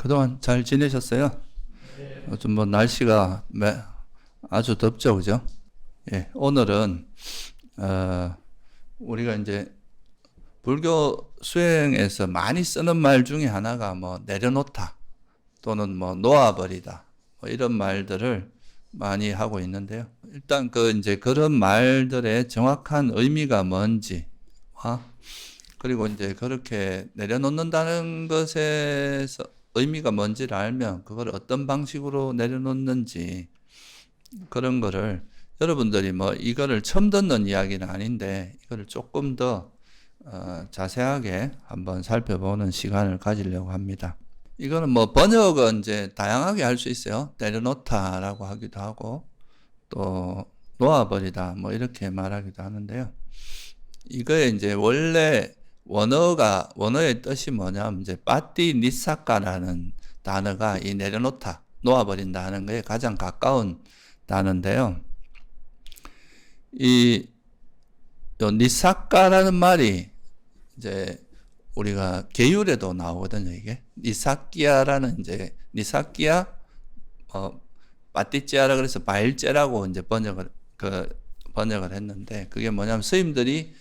그동안 잘 지내셨어요? 요즘 뭐 날씨가 아주 덥죠, 그죠? 예, 오늘은 우리가 이제 불교 수행에서 많이 쓰는 말 중에 하나가 뭐 내려놓다 또는 뭐 놓아버리다 뭐 이런 말들을 많이 하고 있는데요. 일단 이제 그런 말들의 정확한 의미가 뭔지와 그리고 이제 그렇게 내려놓는다는 것에서 의미가 뭔지를 알면 그걸 어떤 방식으로 내려놓는지 그런 거를 여러분들이 뭐 이거를 처음 듣는 이야기는 아닌데 이거를 조금 더 자세하게 한번 살펴보는 시간을 가지려고 합니다. 이거는 뭐 번역은 이제 다양하게 할 수 있어요. 내려놓다라고 하기도 하고 또 놓아버리다 뭐 이렇게 말하기도 하는데요. 이거에 이제 원래 원어의 뜻이 뭐냐면 이제 빠띠 니사카라는 단어가 이 내려놓다, 놓아버린다 하는 거에 가장 가까운 단어인데요. 이 니사카라는 말이 이제 우리가 계율에도 나오거든요, 이게. 니사키야라는 이제 니사키야 빠띠찌아라 그래서 바일제라고 이제 번역을 했는데 그게 뭐냐면 스님들이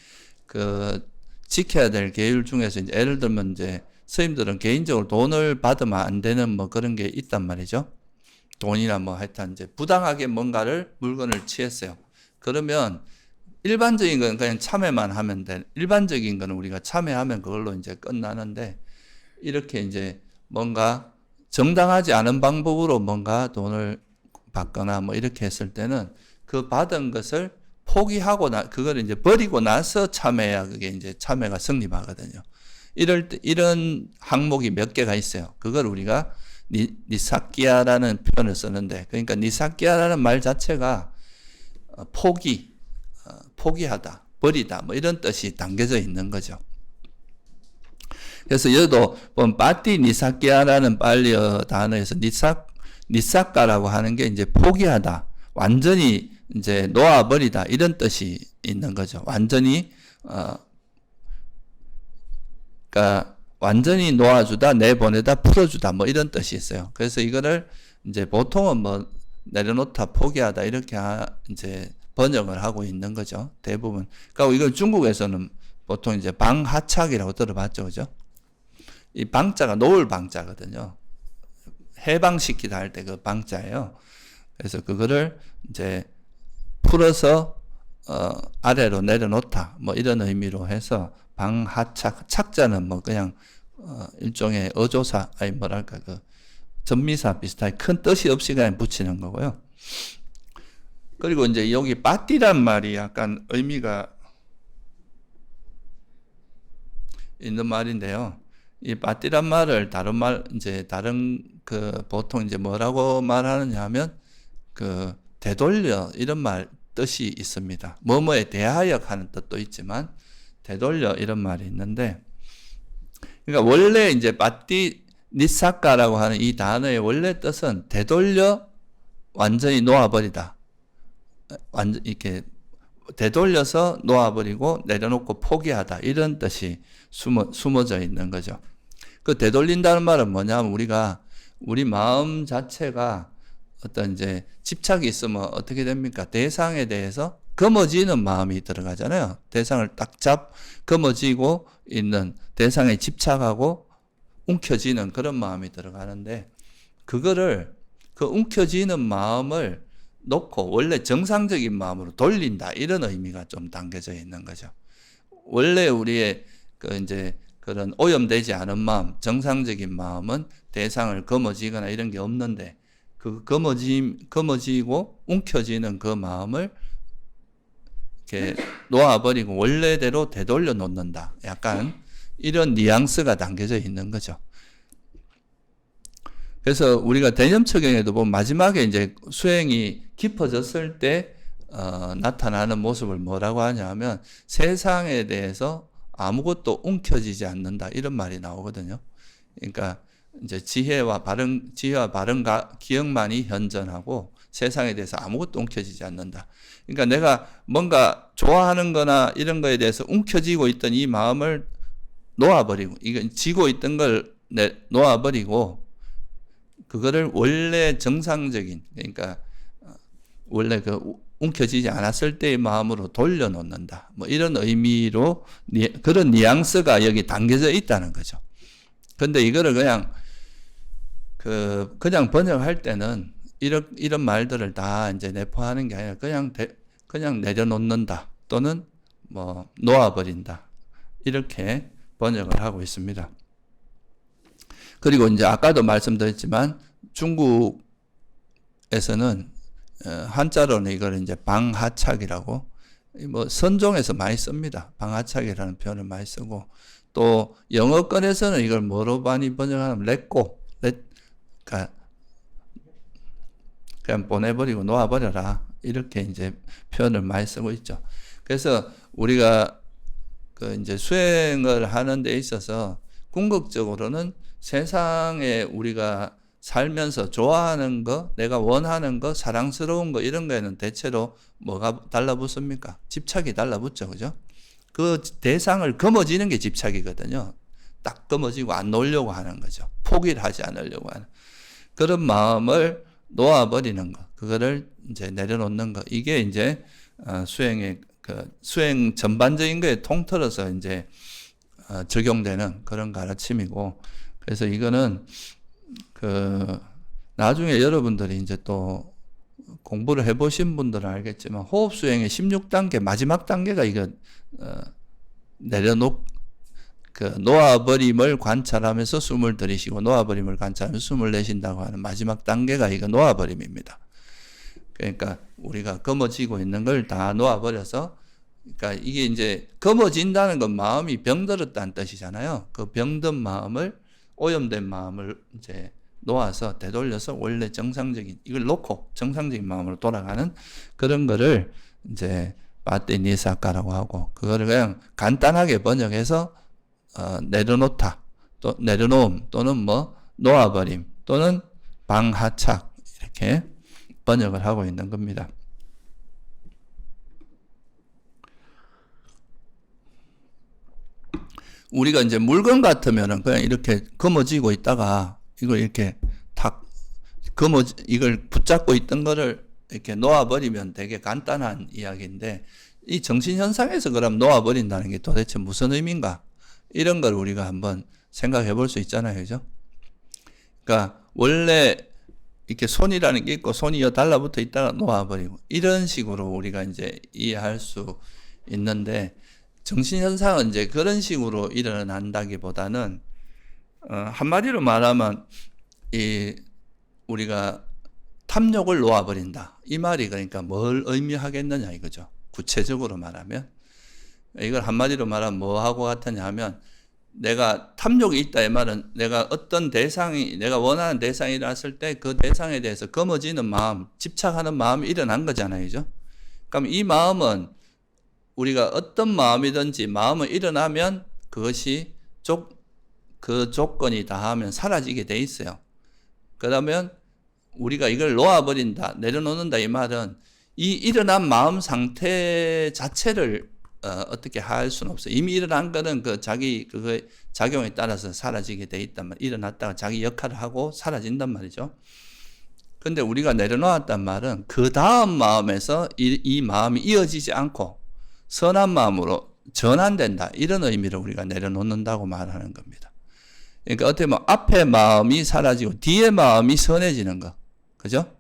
지켜야 될 계율 중에서 이제 예를 들면 이제 스님들은 개인적으로 돈을 받으면 안 되는 뭐 그런 게 있단 말이죠. 돈이나 뭐 하여튼 이제 부당하게 뭔가를 물건을 취했어요. 그러면 일반적인 건 그냥 참회만 하면 돼. 일반적인 거는 우리가 참회하면 그걸로 이제 끝나는데 이렇게 이제 뭔가 정당하지 않은 방법으로 뭔가 돈을 받거나 뭐 이렇게 했을 때는 그 받은 것을 포기하고 그걸 이제 버리고 나서 참회야 그게 이제 참회가 성립하거든요. 이런 항목이 몇 개가 있어요. 그걸 우리가 니사키야라는 표현을 쓰는데, 그러니까 니사키야라는 말 자체가 포기하다, 버리다, 뭐 이런 뜻이 담겨져 있는 거죠. 그래서 여기도 빠띠 니사키야라는 팔리어 단어에서 니사카라고 하는 게 이제 포기하다, 완전히 이제 놓아버리다 이런 뜻이 있는 거죠. 완전히 그러니까 완전히 놓아주다, 내보내다, 풀어주다 뭐 이런 뜻이 있어요. 그래서 이거를 이제 보통은 뭐 내려놓다, 포기하다 이렇게 이제 번역을 하고 있는 거죠. 대부분. 그러니까 이걸 중국에서는 보통 이제 방하착이라고 들어봤죠, 그죠? 이 방자가 놓을 방자거든요. 해방시키다 할 때 그 방자예요. 그래서 그거를 이제 풀어서 아래로 내려놓다 뭐 이런 의미로 해서 방하착, 착자는 뭐 그냥 일종의 어조사 아니 뭐랄까 전미사 비슷하게 큰 뜻이 없이 그냥 붙이는 거고요. 그리고 이제 여기 빠띠란 말이 약간 의미가 있는 말인데요. 이 빠띠란 말을 다른 보통 이제 뭐라고 말하느냐 하면 되돌려 이런 말 뜻이 있습니다. 뭐뭐에 대하여 하는 뜻도 있지만 되돌려 이런 말이 있는데, 그러니까 원래 이제 빠띠 니사카라고 하는 이 단어의 원래 뜻은 되돌려 완전히 놓아버리다. 완전 이렇게 되돌려서 놓아버리고 내려놓고 포기하다 이런 뜻이 숨어져 있는 거죠. 그 되돌린다는 말은 뭐냐면 우리 마음 자체가 어떤 이제 집착이 있으면 어떻게 됩니까? 대상에 대해서 거머쥐는 마음이 들어가잖아요. 대상을 딱 거머쥐고 있는 대상에 집착하고 움켜쥐는 그런 마음이 들어가는데 그거를 움켜쥐는 마음을 놓고 원래 정상적인 마음으로 돌린다 이런 의미가 좀 담겨져 있는 거죠. 원래 우리의 이제 그런 오염되지 않은 마음, 정상적인 마음은 대상을 거머쥐거나 이런 게 없는데 거머쥐고 움켜쥐는 그 마음을 이렇게 놓아버리고 원래대로 되돌려 놓는다. 약간 이런 뉘앙스가 담겨져 있는 거죠. 그래서 우리가 대념처경에도 보면 마지막에 이제 수행이 깊어졌을 때 나타나는 모습을 뭐라고 하냐면 세상에 대해서 아무것도 움켜쥐지 않는다 이런 말이 나오거든요. 그러니까 이제 지혜와 바른 기억만이 현전하고 세상에 대해서 아무것도 움켜쥐지 않는다. 그러니까 내가 뭔가 좋아하는 거나 이런 거에 대해서 움켜쥐고 있던 이 마음을 놓아버리고, 이건 쥐고 있던 걸 놓아버리고 그거를 원래 정상적인, 그러니까 원래 그 움켜쥐지 않았을 때의 마음으로 돌려놓는다. 뭐 이런 의미로 그런 뉘앙스가 여기 담겨져 있다는 거죠. 근데 이거를 그냥 번역할 때는 이런 말들을 다 이제 내포하는 게 아니라 그냥 내려놓는다 또는 뭐 놓아버린다 이렇게 번역을 하고 있습니다. 그리고 이제 아까도 말씀드렸지만 중국에서는 한자로는 이걸 이제 방하착이라고 뭐 선종에서 많이 씁니다. 방하착이라는 표현을 많이 쓰고 또 영어권에서는 이걸 뭐로 많이 번역하면 그러니까 그냥 보내버리고 놓아버려라 이렇게 이제 표현을 많이 쓰고 있죠. 그래서 우리가 그 이제 수행을 하는 데 있어서 궁극적으로는 세상에 우리가 살면서 좋아하는 거, 내가 원하는 거, 사랑스러운 거 이런 거에는 대체로 뭐가 달라붙습니까? 집착이 달라붙죠, 그죠? 그 대상을 거머쥐는 게 집착이거든요. 딱 거머쥐고 안 놓으려고 하는 거죠. 포기를 하지 않으려고 하는 그런 마음을 놓아버리는 거, 그거를 이제 내려놓는 거. 이게 이제 수행의 수행 전반적인 거에 통틀어서 이제 적용되는 그런 가르침이고, 그래서 이거는 나중에 여러분들이 이제 또 공부를 해보신 분들은 알겠지만 호흡 수행의 16단계 마지막 단계가 이거 놓아버림을 관찰하면서 숨을 들이쉬고 놓아버림을 관찰하면서 숨을 내쉰다고 하는 마지막 단계가 이거 놓아버림입니다. 그러니까 우리가 거머쥐고 있는 걸 다 놓아버려서, 그러니까 이게 이제 거머쥔다는 건 마음이 병들었다는 뜻이잖아요. 그 병든 마음을, 오염된 마음을 이제 놓아서 되돌려서 원래 정상적인, 이걸 놓고 정상적인 마음으로 돌아가는 그런 거를 이제 파띠니사카라고 하고, 그거를 그냥 간단하게 번역해서 내려놓다, 또 내려놓음 또는 뭐 놓아버림 또는 방하착 이렇게 번역을 하고 있는 겁니다. 우리가 이제 물건 같으면은 그냥 이렇게 거머쥐고 있다가 이걸 이렇게 이걸 붙잡고 있던 거를 이렇게 놓아버리면 되게 간단한 이야기인데, 이 정신현상에서 그럼 놓아버린다는 게 도대체 무슨 의미인가? 이런 걸 우리가 한번 생각해 볼 수 있잖아요. 그죠? 그러니까 원래 이렇게 손이라는 게 있고 손이 달라붙어 있다가 놓아버리고 이런 식으로 우리가 이제 이해할 수 있는데, 정신현상은 이제 그런 식으로 일어난다기보다는 한마디로 말하면 우리가 탐욕을 놓아버린다 이 말이 그러니까 뭘 의미하겠느냐 이거죠. 구체적으로 말하면 이걸 한마디로 말하면 뭐하고 같으냐 하면, 내가 탐욕이 있다 이 말은 내가 어떤 대상이, 내가 원하는 대상이 일어났을 때 그 대상에 대해서 거머쥐는 마음, 집착하는 마음이 일어난 거잖아요. 그죠? 그럼 이 마음은 우리가 어떤 마음이든지 마음은 일어나면 그것이 그 조건이 다하면 사라지게 돼 있어요. 그러면 우리가 이걸 놓아버린다, 내려놓는다 이 말은 이 일어난 마음 상태 자체를 어떻게 할 수는 없어요. 이미 일어난 거는 그거의 작용에 따라서 사라지게 돼 있단 말이에요. 일어났다가 자기 역할을 하고 사라진단 말이죠. 근데 우리가 내려놓았단 말은 그 다음 마음에서 이 마음이 이어지지 않고 선한 마음으로 전환된다, 이런 의미로 우리가 내려놓는다고 말하는 겁니다. 그러니까 어떻게 보면 앞에 마음이 사라지고 뒤에 마음이 선해지는 거, 그죠?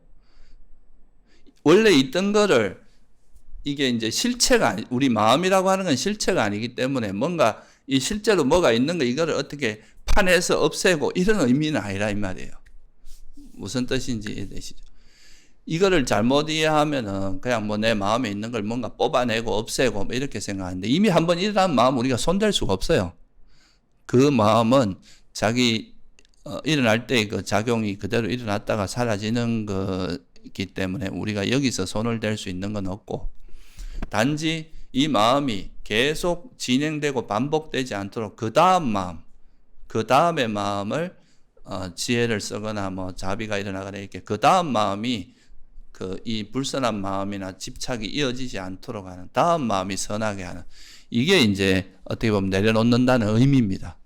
원래 있던 거를, 이게 이제 실체가 우리 마음이라고 하는 건 실체가 아니기 때문에 뭔가 이 실제로 뭐가 있는 거 이거를 어떻게 파내서 없애고 이런 의미는 아니라 이 말이에요. 무슨 뜻인지 이해되시죠? 이거를 잘못 이해하면은 그냥 뭐 내 마음에 있는 걸 뭔가 뽑아내고 없애고 뭐 이렇게 생각하는데, 이미 한번 일어난 마음 우리가 손댈 수가 없어요. 그 마음은 자기 일어날 때 그 작용이 그대로 일어났다가 사라지는 거기 때문에 우리가 여기서 손을 댈 수 있는 건 없고, 단지 이 마음이 계속 진행되고 반복되지 않도록 그 다음 마음, 그 다음의 마음을 지혜를 쓰거나 뭐 자비가 일어나거나 이렇게 그 다음 마음이 이 불선한 마음이나 집착이 이어지지 않도록 하는, 다음 마음이 선하게 하는, 이게 이제 어떻게 보면 내려놓는다는 의미입니다.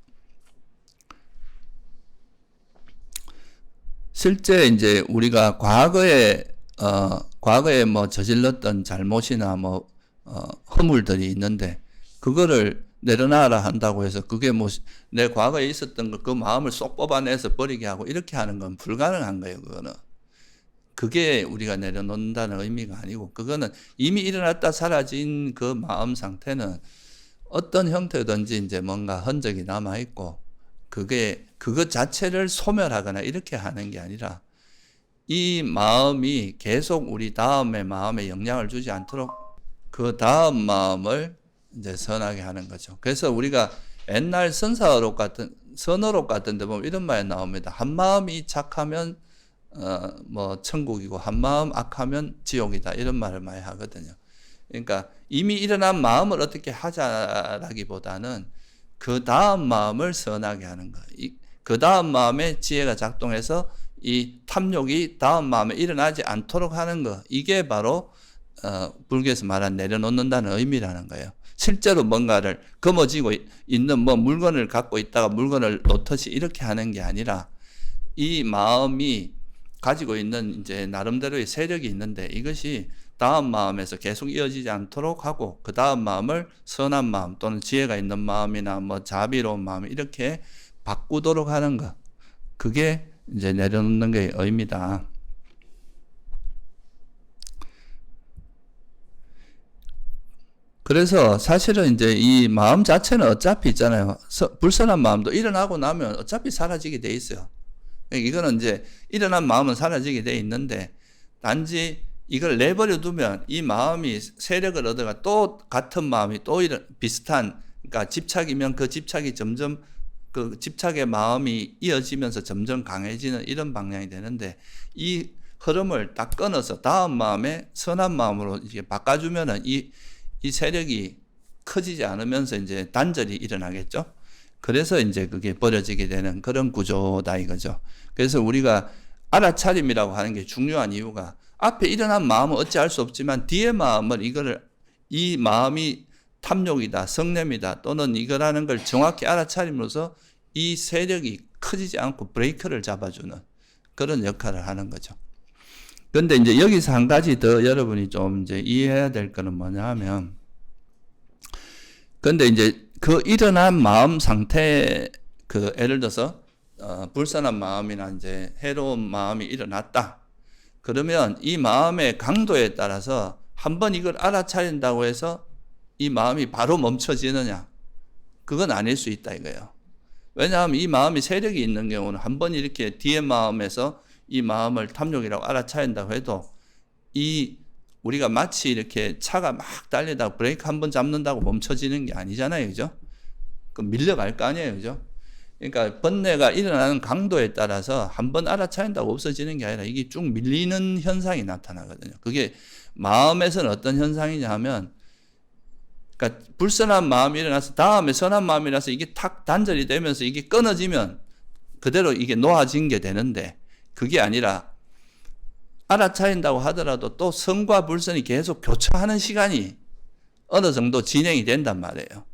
실제 이제 우리가 과거에 뭐 저질렀던 잘못이나 허물들이 있는데, 그거를 내려놔라 한다고 해서 그게 뭐 내 과거에 있었던 그 마음을 쏙 뽑아내서 버리게 하고 이렇게 하는 건 불가능한 거예요, 그거는. 그게 우리가 내려놓는다는 의미가 아니고, 그거는 이미 일어났다 사라진 그 마음 상태는 어떤 형태든지 이제 뭔가 흔적이 남아있고, 그것 자체를 소멸하거나 이렇게 하는 게 아니라, 이 마음이 계속 우리 다음의 마음에 영향을 주지 않도록 그 다음 마음을 이제 선하게 하는 거죠. 그래서 우리가 옛날 선어록 같은 데 보면 이런 말이 나옵니다. 한 마음이 착하면 천국이고 한 마음 악하면 지옥이다, 이런 말을 많이 하거든요. 그러니까 이미 일어난 마음을 어떻게 하자라기보다는 그 다음 마음을 선하게 하는 거. 그 다음 마음에 지혜가 작동해서 이 탐욕이 다음 마음에 일어나지 않도록 하는 거. 이게 바로 불교에서 말한 내려놓는다는 의미라는 거예요. 실제로 뭔가를 거머쥐고 있는 물건을 갖고 있다가 물건을 놓듯이 이렇게 하는 게 아니라, 이 마음이 가지고 있는 이제 나름대로의 세력이 있는데, 이것이 다음 마음에서 계속 이어지지 않도록 하고, 그 다음 마음을 선한 마음 또는 지혜가 있는 마음이나 자비로운 마음 이렇게 바꾸도록 하는 것. 그게 이제 내려놓는 게 의미다. 그래서 사실은 이제 이 마음 자체는 어차피 있잖아요. 불선한 마음도 일어나고 나면 어차피 사라지게 돼 있어요. 이거는 이제 일어난 마음은 사라지게 돼 있는데, 단지 이걸 내버려 두면 이 마음이 세력을 얻어가 또 같은 마음이 또 비슷한, 그러니까 집착이면 그 집착이 점점 그 집착의 마음이 이어지면서 점점 강해지는 이런 방향이 되는데, 이 흐름을 딱 끊어서 다음 마음에 선한 마음으로 이렇게 바꿔주면은 이 세력이 커지지 않으면서 이제 단절이 일어나겠죠. 그래서 이제 그게 버려지게 되는 그런 구조다 이거죠. 그래서 우리가 알아차림이라고 하는 게 중요한 이유가, 앞에 일어난 마음은 어찌할 수 없지만 뒤의 마음을 이 마음이 탐욕이다, 성냄이다 또는 이거라는 걸 정확히 알아차림으로써 이 세력이 커지지 않고 브레이크를 잡아주는 그런 역할을 하는 거죠. 그런데 이제 여기서 한 가지 더 여러분이 좀 이제 이해해야 될 거는 뭐냐 하면, 근데 이제 그 일어난 마음 상태, 예를 들어서 불선한 마음이나 이제 해로운 마음이 일어났다. 그러면 이 마음의 강도에 따라서 한번 이걸 알아차린다고 해서 이 마음이 바로 멈춰지느냐? 그건 아닐 수 있다 이거예요. 왜냐하면 이 마음이 세력이 있는 경우는 한번 이렇게 뒤의 마음에서 이 마음을 탐욕이라고 알아차린다고 해도, 우리가 마치 이렇게 차가 막 달리다가 브레이크 한번 잡는다고 멈춰지는 게 아니잖아요. 그죠? 그럼 밀려갈 거 아니에요. 그죠? 그러니까 번뇌가 일어나는 강도에 따라서 한번 알아차린다고 없어지는 게 아니라 이게 쭉 밀리는 현상이 나타나거든요. 그게 마음에서는 어떤 현상이냐 하면, 그러니까 불선한 마음이 일어나서 다음에 선한 마음이 일어나서 이게 탁 단절이 되면서 이게 끊어지면 그대로 이게 놓아진 게 되는데, 그게 아니라 알아차린다고 하더라도 또 선과 불선이 계속 교차하는 시간이 어느 정도 진행이 된단 말이에요.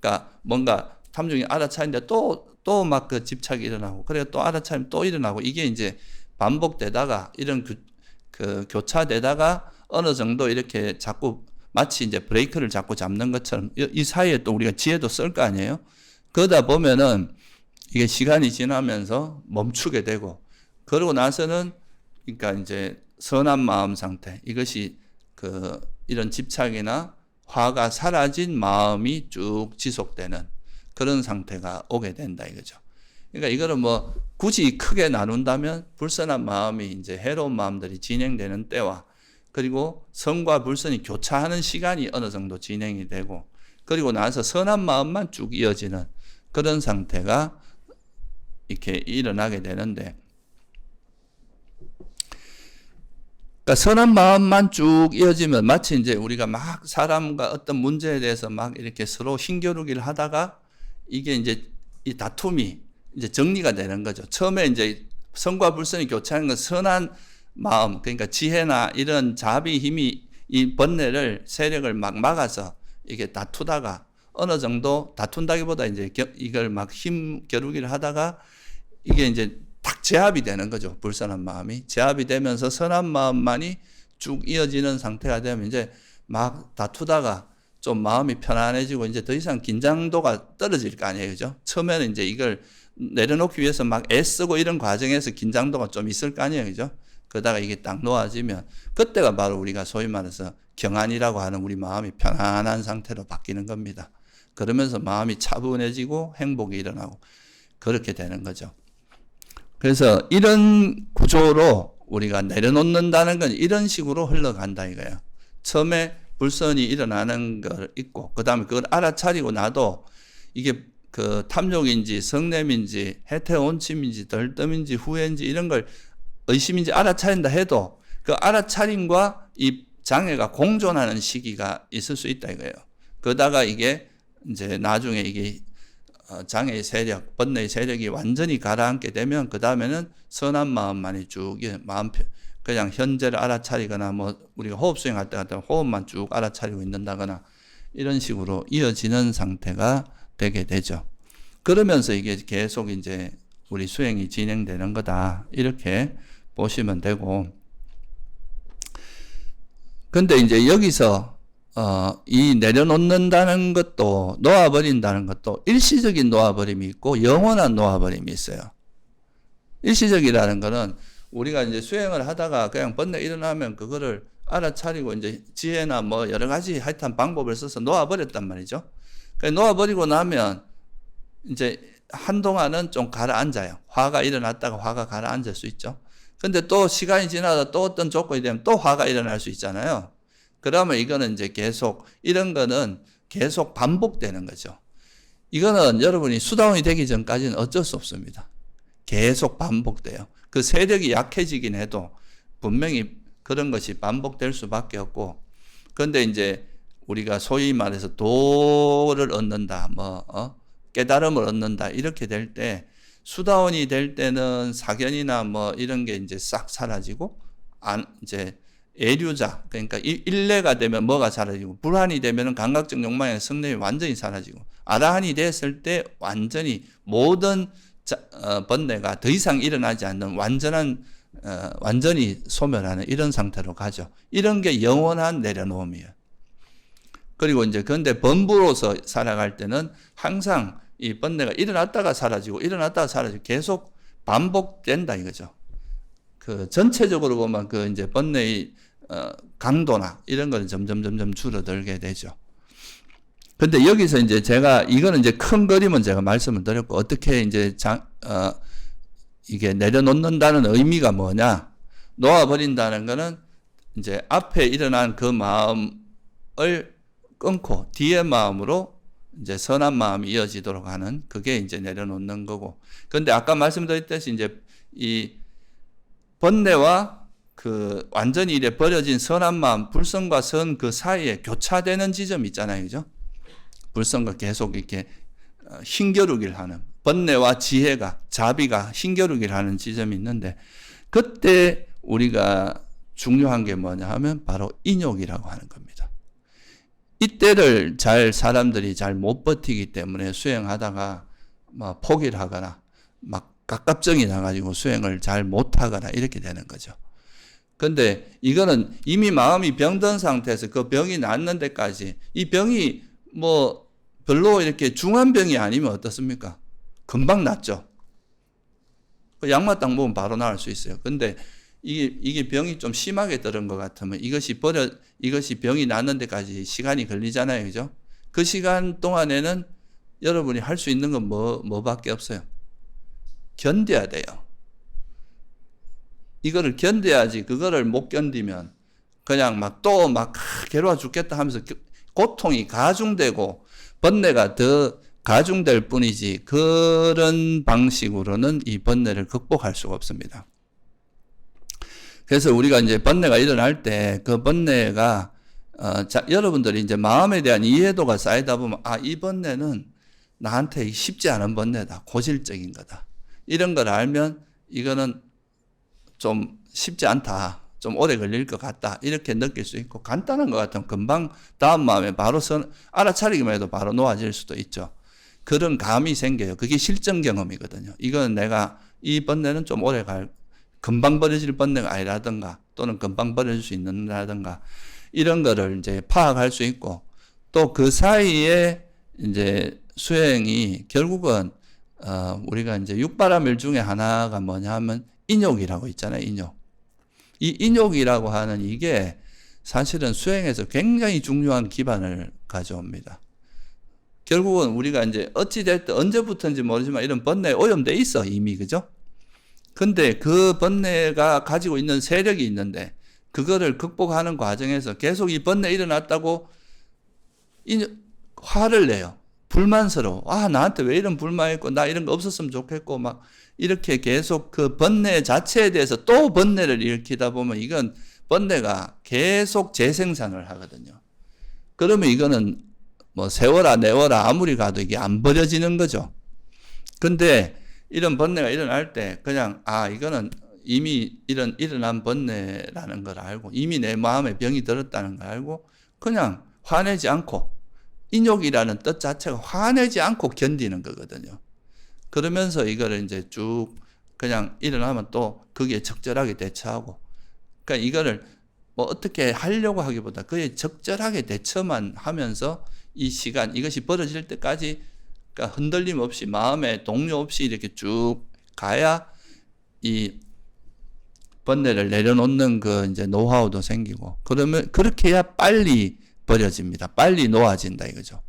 그러니까 뭔가 탐중이 알아차린데 또 막 그 집착이 일어나고, 그래 또 알아차리면 또 일어나고, 이게 이제 반복되다가 이런 교차되다가 어느 정도 이렇게 자꾸 마치 이제 브레이크를 자꾸 잡는 것처럼 이 사이에 또 우리가 지혜도 쓸 거 아니에요? 그러다 보면은 이게 시간이 지나면서 멈추게 되고, 그러고 나서는 그러니까 이제 선한 마음 상태, 이것이 이런 집착이나 화가 사라진 마음이 쭉 지속되는 그런 상태가 오게 된다 이거죠. 그러니까 이거를 굳이 크게 나눈다면, 불선한 마음이 이제 해로운 마음들이 진행되는 때와, 그리고 선과 불선이 교차하는 시간이 어느 정도 진행이 되고, 그리고 나서 선한 마음만 쭉 이어지는 그런 상태가 이렇게 일어나게 되는데, 그러니까 선한 마음만 쭉 이어지면 마치 이제 우리가 막 사람과 어떤 문제에 대해서 막 이렇게 서로 힘겨루기를 하다가 이게 이제 이 다툼이 이제 정리가 되는 거죠. 처음에 이제 선과 불선이 교차하는 건 선한 마음, 그러니까 지혜나 이런 자비 힘이 이 번뇌를, 세력을 막 막아서 이게 다투다가 어느 정도 다툰다기보다 이제 이걸 막 힘겨루기를 하다가 이게 이제 딱 제압이 되는 거죠. 불선한 마음이 제압이 되면서 선한 마음만이 쭉 이어지는 상태가 되면 이제 막 다투다가 좀 마음이 편안해지고 이제 더 이상 긴장도가 떨어질 거 아니에요. 그죠? 처음에는 이제 이걸 내려놓기 위해서 막 애쓰고 이런 과정에서 긴장도가 좀 있을 거 아니에요. 그죠? 그러다가 이게 딱 놓아지면 그때가 바로 우리가 소위 말해서 경안이라고 하는 우리 마음이 편안한 상태로 바뀌는 겁니다. 그러면서 마음이 차분해지고 행복이 일어나고 그렇게 되는 거죠. 그래서 이런 구조로 우리가 내려놓는다는 건 이런 식으로 흘러간다 이거예요. 처음에 불선이 일어나는 걸 있고 그 다음에 그걸 알아차리고 나도 이게 그 탐욕인지 성냄인지 해태온침인지 덜뜸인지 후회인지 이런 걸 의심인지 알아차린다 해도 그 알아차림과 이 장애가 공존하는 시기가 있을 수 있다 이거예요. 그러다가 이게 이제 나중에 이게 장애의 세력, 번뇌의 세력이 완전히 가라앉게 되면 그 다음에는 선한 마음만이 쭉 마음 그냥 현재를 알아차리거나 뭐 우리가 호흡 수행할 때 같은 호흡만 쭉 알아차리고 있는다거나 이런 식으로 이어지는 상태가 되게 되죠. 그러면서 이게 계속 이제 우리 수행이 진행되는 거다 이렇게 보시면 되고, 근데 이제 여기서 이 내려놓는다는 것도 놓아버린다는 것도 일시적인 놓아버림이 있고 영원한 놓아버림이 있어요. 일시적이라는 거는 우리가 이제 수행을 하다가 그냥 번뇌 일어나면 그거를 알아차리고 이제 지혜나 뭐 여러 가지 하여튼 방법을 써서 놓아버렸단 말이죠. 그러니까 놓아버리고 나면 이제 한동안은 좀 가라앉아요. 화가 일어났다가 화가 가라앉을 수 있죠. 근데 또 시간이 지나서 또 어떤 조건이 되면 또 화가 일어날 수 있잖아요. 그러면 이거는 이제 계속 이런 거는 계속 반복되는 거죠. 이거는 여러분이 수다원이 되기 전까지는 어쩔 수 없습니다. 계속 반복돼요. 그 세력이 약해지긴 해도 분명히 그런 것이 반복될 수밖에 없고, 그런데 이제 우리가 소위 말해서 도를 얻는다, 깨달음을 얻는다 이렇게 될 때 수다원이 될 때는 사견이나 뭐 이런 게 이제 싹 사라지고 이제 애류자 그러니까 일례가 되면 뭐가 사라지고 불한이 되면은 감각적 욕망의 성냄이 완전히 사라지고 아라한이 됐을 때 완전히 모든 번뇌가 더 이상 일어나지 않는 완전히 소멸하는 이런 상태로 가죠. 이런 게 영원한 내려놓음이에요. 그리고 이제 그런데 범부로서 살아갈 때는 항상 이 번뇌가 일어났다가 사라지고 일어났다가 사라지고 계속 반복된다 이거죠. 그 전체적으로 보면 그 이제 번뇌의 강도나 이런 거는 점점 줄어들게 되죠. 근데 여기서 이제 제가 이거는 이제 큰 그림은 제가 말씀을 드렸고 어떻게 이제 이게 내려놓는다는 의미가 뭐냐? 놓아버린다는 거는 이제 앞에 일어난 그 마음을 끊고 뒤의 마음으로 이제 선한 마음이 이어지도록 하는 그게 이제 내려놓는 거고. 그런데 아까 말씀드렸듯이 이제 이 번뇌와 그 완전히 이래 버려진 선한 마음, 불선과 선 그 사이에 교차되는 지점이 있잖아요, 그죠? 불선과 계속 이렇게 힘겨루기를 하는 번뇌와 지혜가 자비가 힘겨루기를 하는 지점이 있는데 그때 우리가 중요한 게 뭐냐 하면 바로 인욕이라고 하는 겁니다. 이때를 사람들이 잘 못 버티기 때문에 수행하다가 막 포기를 하거나 막 갑갑증이 나가지고 수행을 잘 못하거나 이렇게 되는 거죠. 근데 이거는 이미 마음이 병든 상태에서 그 병이 낫는 데까지 이 병이 뭐 별로 이렇게 중한 병이 아니면 어떻습니까? 금방 낫죠. 약만 딱 먹으면 바로 나을 수 있어요. 근데 이게 병이 좀 심하게 들은 것 같으면 이것이 병이 낫는 데까지 시간이 걸리잖아요. 그죠? 그 시간 동안에는 여러분이 할 수 있는 건 뭐밖에 없어요. 견뎌야 돼요. 이거를 견뎌야지 그거를 못 견디면 그냥 또 괴로워 죽겠다 하면서 고통이 가중되고 번뇌가 더 가중될 뿐이지 그런 방식으로는 이 번뇌를 극복할 수가 없습니다. 그래서 우리가 이제 번뇌가 일어날 때 그 번뇌가 여러분들이 이제 마음에 대한 이해도가 쌓이다 보면 이 번뇌는 나한테 쉽지 않은 번뇌다. 고질적인 거다. 이런 걸 알면 이거는 좀 쉽지 않다. 좀 오래 걸릴 것 같다. 이렇게 느낄 수 있고 간단한 것 같으면 금방 다음 마음에 바로 알아차리기만 해도 바로 놓아질 수도 있죠. 그런 감이 생겨요. 그게 실전 경험이거든요. 이건 내가 이 번뇌는 좀 오래 금방 버려질 번뇌가 아니라든가 또는 금방 버려질 수 있는다든가 이런 거를 이제 파악할 수 있고 또 그 사이에 이제 수행이 결국은 우리가 이제 육바라밀 중에 하나가 뭐냐 하면 인욕이라고 있잖아요. 인욕. 이 인욕이라고 하는 이게 사실은 수행에서 굉장히 중요한 기반을 가져옵니다. 결국은 우리가 이제 어찌됐든 언제부터인지 모르지만 이런 번뇌에 오염돼 있어 이미 그죠? 근데 그 번뇌가 가지고 있는 세력이 있는데 그거를 극복하는 과정에서 계속 이 번뇌 일어났다고 화를 내요. 불만스러워. 나한테 왜 이런 불만이 있고 나 이런 거 없었으면 좋겠고 막 이렇게 계속 그 번뇌 자체에 대해서 또 번뇌를 일으키다 보면 이건 번뇌가 계속 재생산을 하거든요. 그러면 이거는 뭐 세워라 내워라 아무리 가도 이게 안 버려지는 거죠. 근데 이런 번뇌가 일어날 때 그냥 이거는 이미 일어난 번뇌라는 걸 알고 이미 내 마음에 병이 들었다는 걸 알고 그냥 화내지 않고 인욕이라는 뜻 자체가 화내지 않고 견디는 거거든요. 그러면서 이거를 이제 쭉 그냥 일어나면 또 거기에 적절하게 대처하고 그러니까 이거를 뭐 어떻게 하려고 하기보다 그에 적절하게 대처만 하면서 이 시간 이것이 벌어질 때까지 그러니까 흔들림 없이 마음에 동요 없이 이렇게 쭉 가야 이 번뇌를 내려놓는 그 이제 노하우도 생기고 그러면 그렇게 해야 빨리 버려집니다. 빨리 놓아진다 이거죠.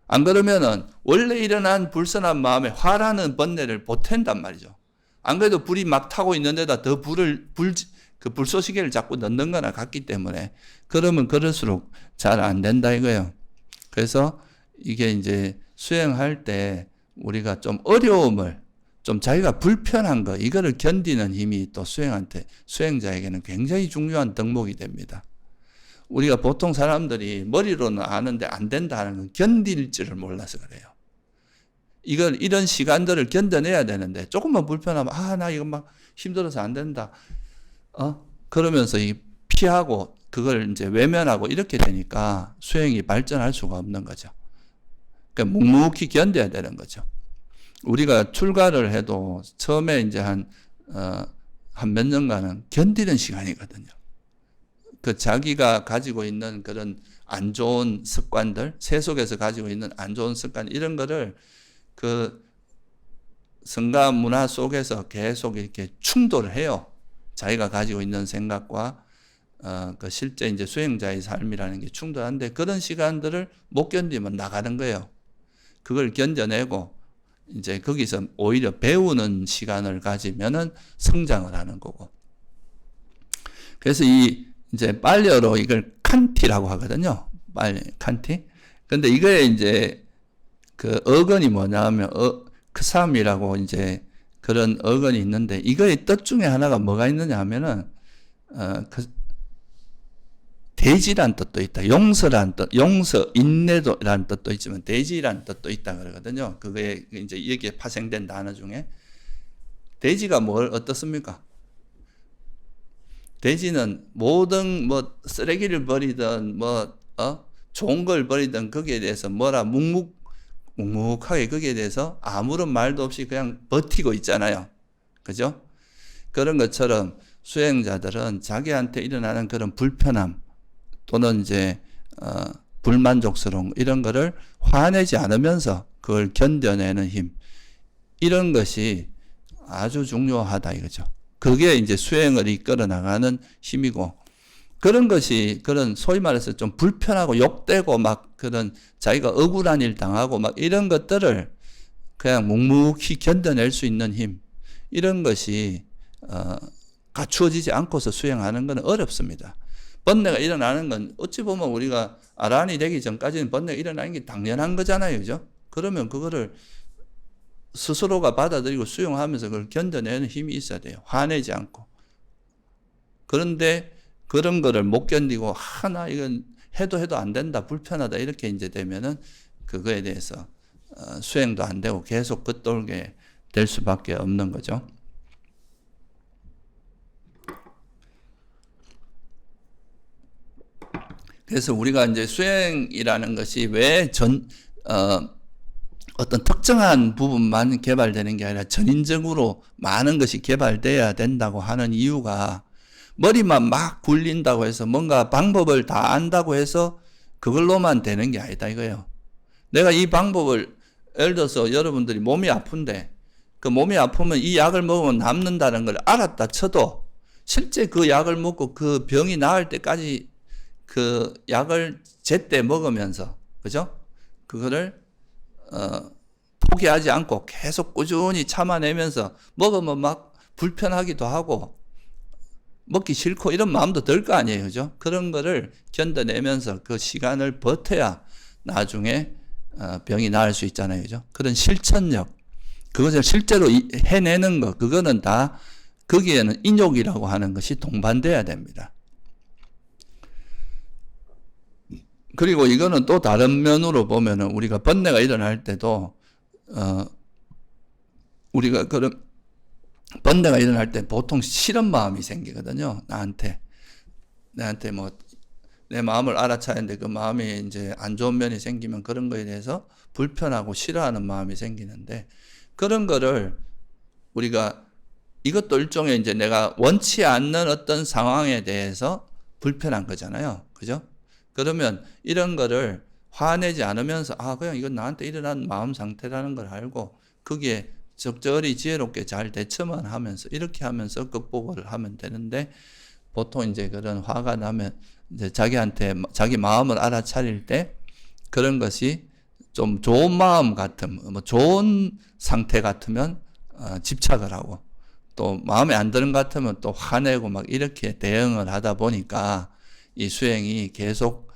안 그러면은 원래 일어난 불선한 마음에 화라는 번뇌를 보탠단 말이죠. 안 그래도 불이 막 타고 있는데다 더 그 불쏘시개를 자꾸 넣는 거나 같기 때문에 그러면 그럴수록 잘 안 된다 이거예요. 그래서 이게 이제 수행할 때 우리가 좀 어려움을 좀 자기가 불편한 거 이거를 견디는 힘이 또 수행자에게는 굉장히 중요한 덕목이 됩니다. 우리가 보통 사람들이 머리로는 아는데 안 된다 하는 건 견딜 줄을 몰라서 그래요. 이런 시간들을 견뎌내야 되는데 조금만 불편하면 나 이거 막 힘들어서 안 된다. 그러면서 피하고 그걸 이제 외면하고 이렇게 되니까 수행이 발전할 수가 없는 거죠. 그러니까 묵묵히 견뎌야 되는 거죠. 우리가 출가를 해도 처음에 이제 한 몇 년간은 견디는 시간이거든요. 그 자기가 가지고 있는 그런 안 좋은 습관들, 세속에서 가지고 있는 안 좋은 습관 이런 거를 그 성가 문화 속에서 계속 이렇게 충돌을 해요. 자기가 가지고 있는 생각과 그 실제 이제 수행자의 삶이라는 게 충돌하는데 그런 시간들을 못 견디면 나가는 거예요. 그걸 견뎌내고 이제 거기서 오히려 배우는 시간을 가지면은 성장을 하는 거고. 그래서 이제 빨려로 이걸 칸티라고 하거든요. 칸티. 근데 이거에 이제 그 어근이 뭐냐 하면 크삼이라고 이제 그런 어근이 있는데 이거의 뜻 중에 하나가 뭐가 있느냐 하면은 대지란 뜻도 있다. 용서란 뜻, 용서, 인내도라는 뜻도 있지만 대지란 뜻도 있다 그러거든요. 그거에 이제 여기에 파생된 단어 중에 대지가 어떻습니까? 대지는 모든 뭐 쓰레기를 버리든 좋은 걸 버리든 거기에 대해서 묵묵하게 거기에 대해서 아무런 말도 없이 그냥 버티고 있잖아요. 그죠? 그런 것처럼 수행자들은 자기한테 일어나는 그런 불편함 또는 이제 불만족스러운 이런 거를 화내지 않으면서 그걸 견뎌내는 힘 이런 것이 아주 중요하다 이거죠. 그게 이제 수행을 이끌어 나가는 힘이고 그런 것이 그런 소위 말해서 좀 불편하고 욕되고 막 그런 자기가 억울한 일 당하고 막 이런 것들을 그냥 묵묵히 견뎌낼 수 있는 힘 이런 것이 갖추어지지 않고서 수행하는 건 어렵습니다. 번뇌가 일어나는 건 어찌 보면 우리가 아라한이 되기 전까지는 번뇌가 일어나는 게 당연한 거잖아요. 그죠? 그러면 그거를 스스로가 받아들이고 수용하면서 그걸 견뎌내는 힘이 있어야 돼요. 화내지 않고. 그런데 그런 거를 못 견디고 나 이건 해도 안 된다. 불편하다. 이렇게 이제 되면은 그거에 대해서 수행도 안 되고 계속 겉돌게 될 수밖에 없는 거죠. 그래서 우리가 이제 수행이라는 것이 왜 어떤 특정한 부분만 개발되는 게 아니라 전인적으로 많은 것이 개발돼야 된다고 하는 이유가 머리만 막 굴린다고 해서 뭔가 방법을 다 안다고 해서 그걸로만 되는 게 아니다 이거예요. 내가 이 방법을 예를 들어서 여러분들이 몸이 아픈데 그 몸이 아프면 이 약을 먹으면 낫는다는 걸 알았다 쳐도 실제 그 약을 먹고 그 병이 나을 때까지 그 약을 제때 먹으면서 그죠? 그거를 포기하지 않고 계속 꾸준히 참아내면서 먹으면 막 불편하기도 하고 먹기 싫고 이런 마음도 들 거 아니에요. 그죠? 그런 거를 견뎌내면서 그 시간을 버텨야 나중에 병이 나을 수 있잖아요. 그죠? 그런 실천력, 그것을 실제로 해내는 거, 그거는 다 거기에는 인욕이라고 하는 것이 동반돼야 됩니다. 그리고 이거는 또 다른 면으로 보면은 우리가 번뇌가 일어날 때도 우리가 그런 번뇌가 일어날 때 보통 싫은 마음이 생기거든요. 나한테 뭐 내 마음을 알아차야 하는데 그 마음이 이제 안 좋은 면이 생기면 그런 거에 대해서 불편하고 싫어하는 마음이 생기는데 그런 거를 우리가 이것도 일종의 이제 내가 원치 않는 어떤 상황에 대해서 불편한 거잖아요. 그죠? 그러면 이런 거를 화내지 않으면서 그냥 이건 나한테 일어난 마음 상태라는 걸 알고 거기에 적절히 지혜롭게 잘 대처만 하면서 이렇게 하면서 극복을 하면 되는데 보통 이제 그런 화가 나면 이제 자기한테 자기 마음을 알아차릴 때 그런 것이 좀 좋은 마음 같으면 뭐 좋은 상태 같으면 집착을 하고 또 마음에 안 드는 것 같으면 또 화내고 막 이렇게 대응을 하다 보니까 이 수행이 계속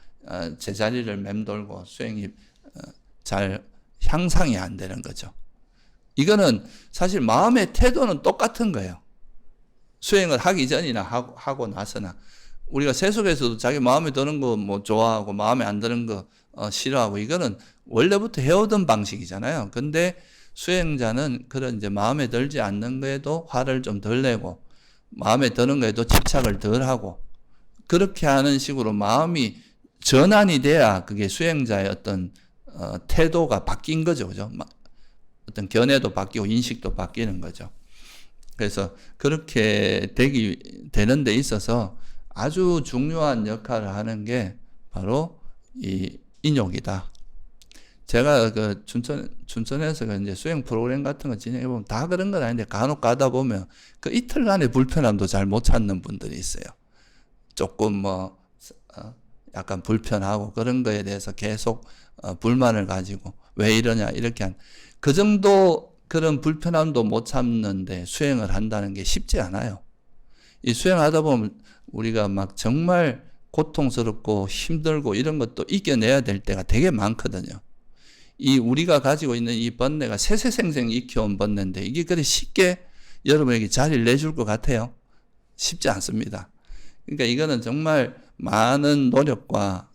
제자리를 맴돌고 수행이 잘 향상이 안 되는 거죠. 이거는 사실 마음의 태도는 똑같은 거예요. 수행을 하기 전이나 하고 나서나 우리가 세속에서도 자기 마음에 드는 거 뭐 좋아하고 마음에 안 드는 거 싫어하고 이거는 원래부터 해오던 방식이잖아요. 근데 수행자는 그런 이제 마음에 들지 않는 거에도 화를 좀 덜 내고 마음에 드는 거에도 집착을 덜 하고 그렇게 하는 식으로 마음이 전환이 돼야 그게 수행자의 어떤 태도가 바뀐 거죠. 그죠? 어떤 견해도 바뀌고 인식도 바뀌는 거죠. 그래서 그렇게 되는 데 있어서 아주 중요한 역할을 하는 게 바로 이 인욕이다. 제가 그 춘천에서 그 이제 수행 프로그램 같은 거 진행해보면 다 그런 건 아닌데 간혹 가다 보면 그 이틀간의 불편함도 잘 못 찾는 분들이 있어요. 조금 뭐, 약간 불편하고 그런 거에 대해서 계속 불만을 가지고 왜 이러냐 이렇게 그 정도 그런 불편함도 못 참는데 수행을 한다는 게 쉽지 않아요. 이 수행하다 보면 우리가 막 정말 고통스럽고 힘들고 이런 것도 이겨내야 될 때가 되게 많거든요. 이 우리가 가지고 있는 이 번뇌가 세세생생 익혀온 번뇌인데 이게 그리 쉽게 여러분에게 자리를 내줄 것 같아요? 쉽지 않습니다. 그러니까 이거는 정말 많은 노력과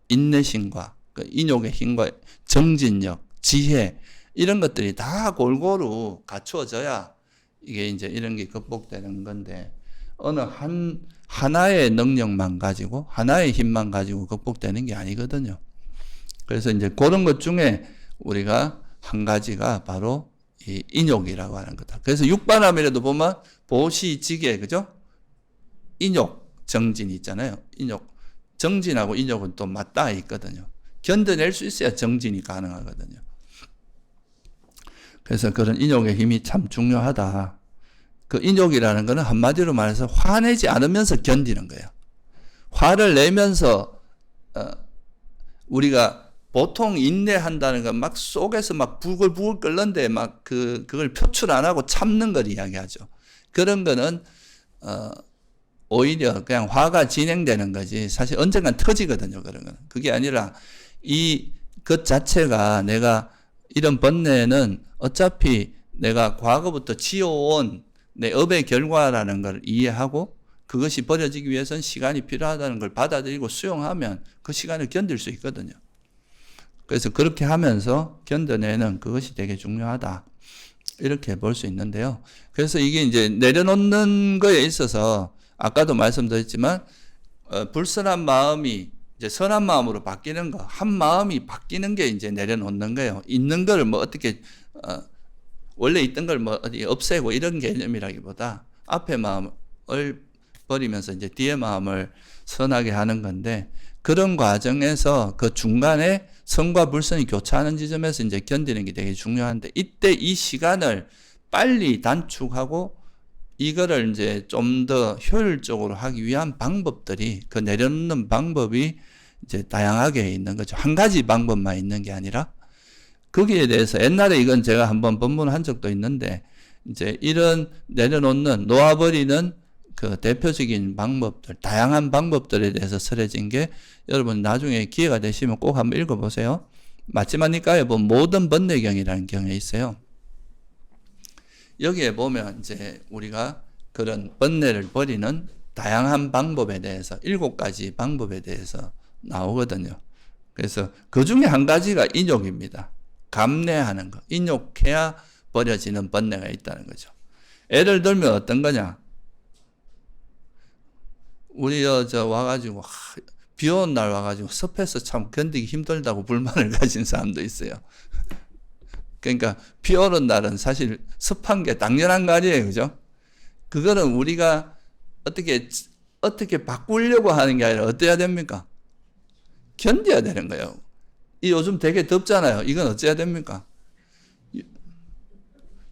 인내심과 그 인욕의 힘과 정진력, 지혜 이런 것들이 다 골고루 갖추어져야 이게 이제 이런 게 극복되는 건데 어느 하나의 능력만 가지고 하나의 힘만 가지고 극복되는 게 아니거든요. 그래서 이제 그런 것 중에 우리가 한 가지가 바로 이 인욕이라고 하는 거다. 그래서 육반함이라도 보면 보시지계 그죠? 인욕 정진이 있잖아요. 인욕 정진하고 인욕은 또 맞닿아 있거든요. 견뎌낼 수 있어야 정진이 가능하거든요. 그래서 그런 인욕의 힘이 참 중요하다. 그 인욕이라는 거는 한마디로 말해서 화내지 않으면서 견디는 거예요. 화를 내면서 우리가 보통 인내한다는 건 막 속에서 막 부글부글 끓는데 막 그걸 표출 안 하고 참는 걸 이야기하죠. 그런 거는 오히려 그냥 화가 진행되는 거지 사실 언젠간 터지거든요. 그런 거는 그게 아니라 이 것 자체가 내가 이런 번뇌는 어차피 내가 과거부터 지어온 내 업의 결과라는 걸 이해하고 그것이 버려지기 위해서는 시간이 필요하다는 걸 받아들이고 수용하면 그 시간을 견딜 수 있거든요. 그래서 그렇게 하면서 견뎌내는 그것이 되게 중요하다. 이렇게 볼 수 있는데요. 그래서 이게 이제 내려놓는 거에 있어서 아까도 말씀드렸지만 불선한 마음이 이제 선한 마음으로 바뀌는 거, 한 마음이 바뀌는 게 이제 내려놓는 거예요. 있는 걸 뭐 어떻게, 원래 있던 걸 뭐 어디 없애고 이런 개념이라기보다 앞에 마음을 버리면서 이제 뒤에 마음을 선하게 하는 건데, 그런 과정에서 그 중간에 선과 불선이 교차하는 지점에서 이제 견디는 게 되게 중요한데, 이때 이 시간을 빨리 단축하고 이거를 이제 좀 더 효율적으로 하기 위한 방법들이, 그 내려놓는 방법이 이제 다양하게 있는 거죠. 한 가지 방법만 있는 게 아니라, 거기에 대해서 옛날에 이건 제가 한번 법문한 적도 있는데, 이제 이런 내려놓는, 놓아버리는 그 대표적인 방법들, 다양한 방법들에 대해서 설해진 게, 여러분 나중에 기회가 되시면 꼭 한번 읽어보세요. 마지막 니까에 보면 모든 번뇌경이라는 경에 있어요. 여기에 보면 이제 우리가 그런 번뇌를 버리는 다양한 방법에 대해서 7가지 방법에 대해서 나오거든요. 그래서 그 중에 한 가지가 인욕입니다. 감내하는 거. 인욕해야 버려지는 번뇌가 있다는 거죠. 예를 들면 어떤 거냐? 우리 와가지고 비 오는 날 와가지고 습해서 참 견디기 힘들다고 불만을 가진 사람도 있어요. 그러니까 비 오는 날은 사실 습한 게 당연한 거 아니에요, 그죠? 그거는 우리가 어떻게 바꾸려고 하는 게 아니라 어때야 됩니까? 견뎌야 되는 거예요. 이 요즘 되게 덥잖아요. 이건 어째야 됩니까?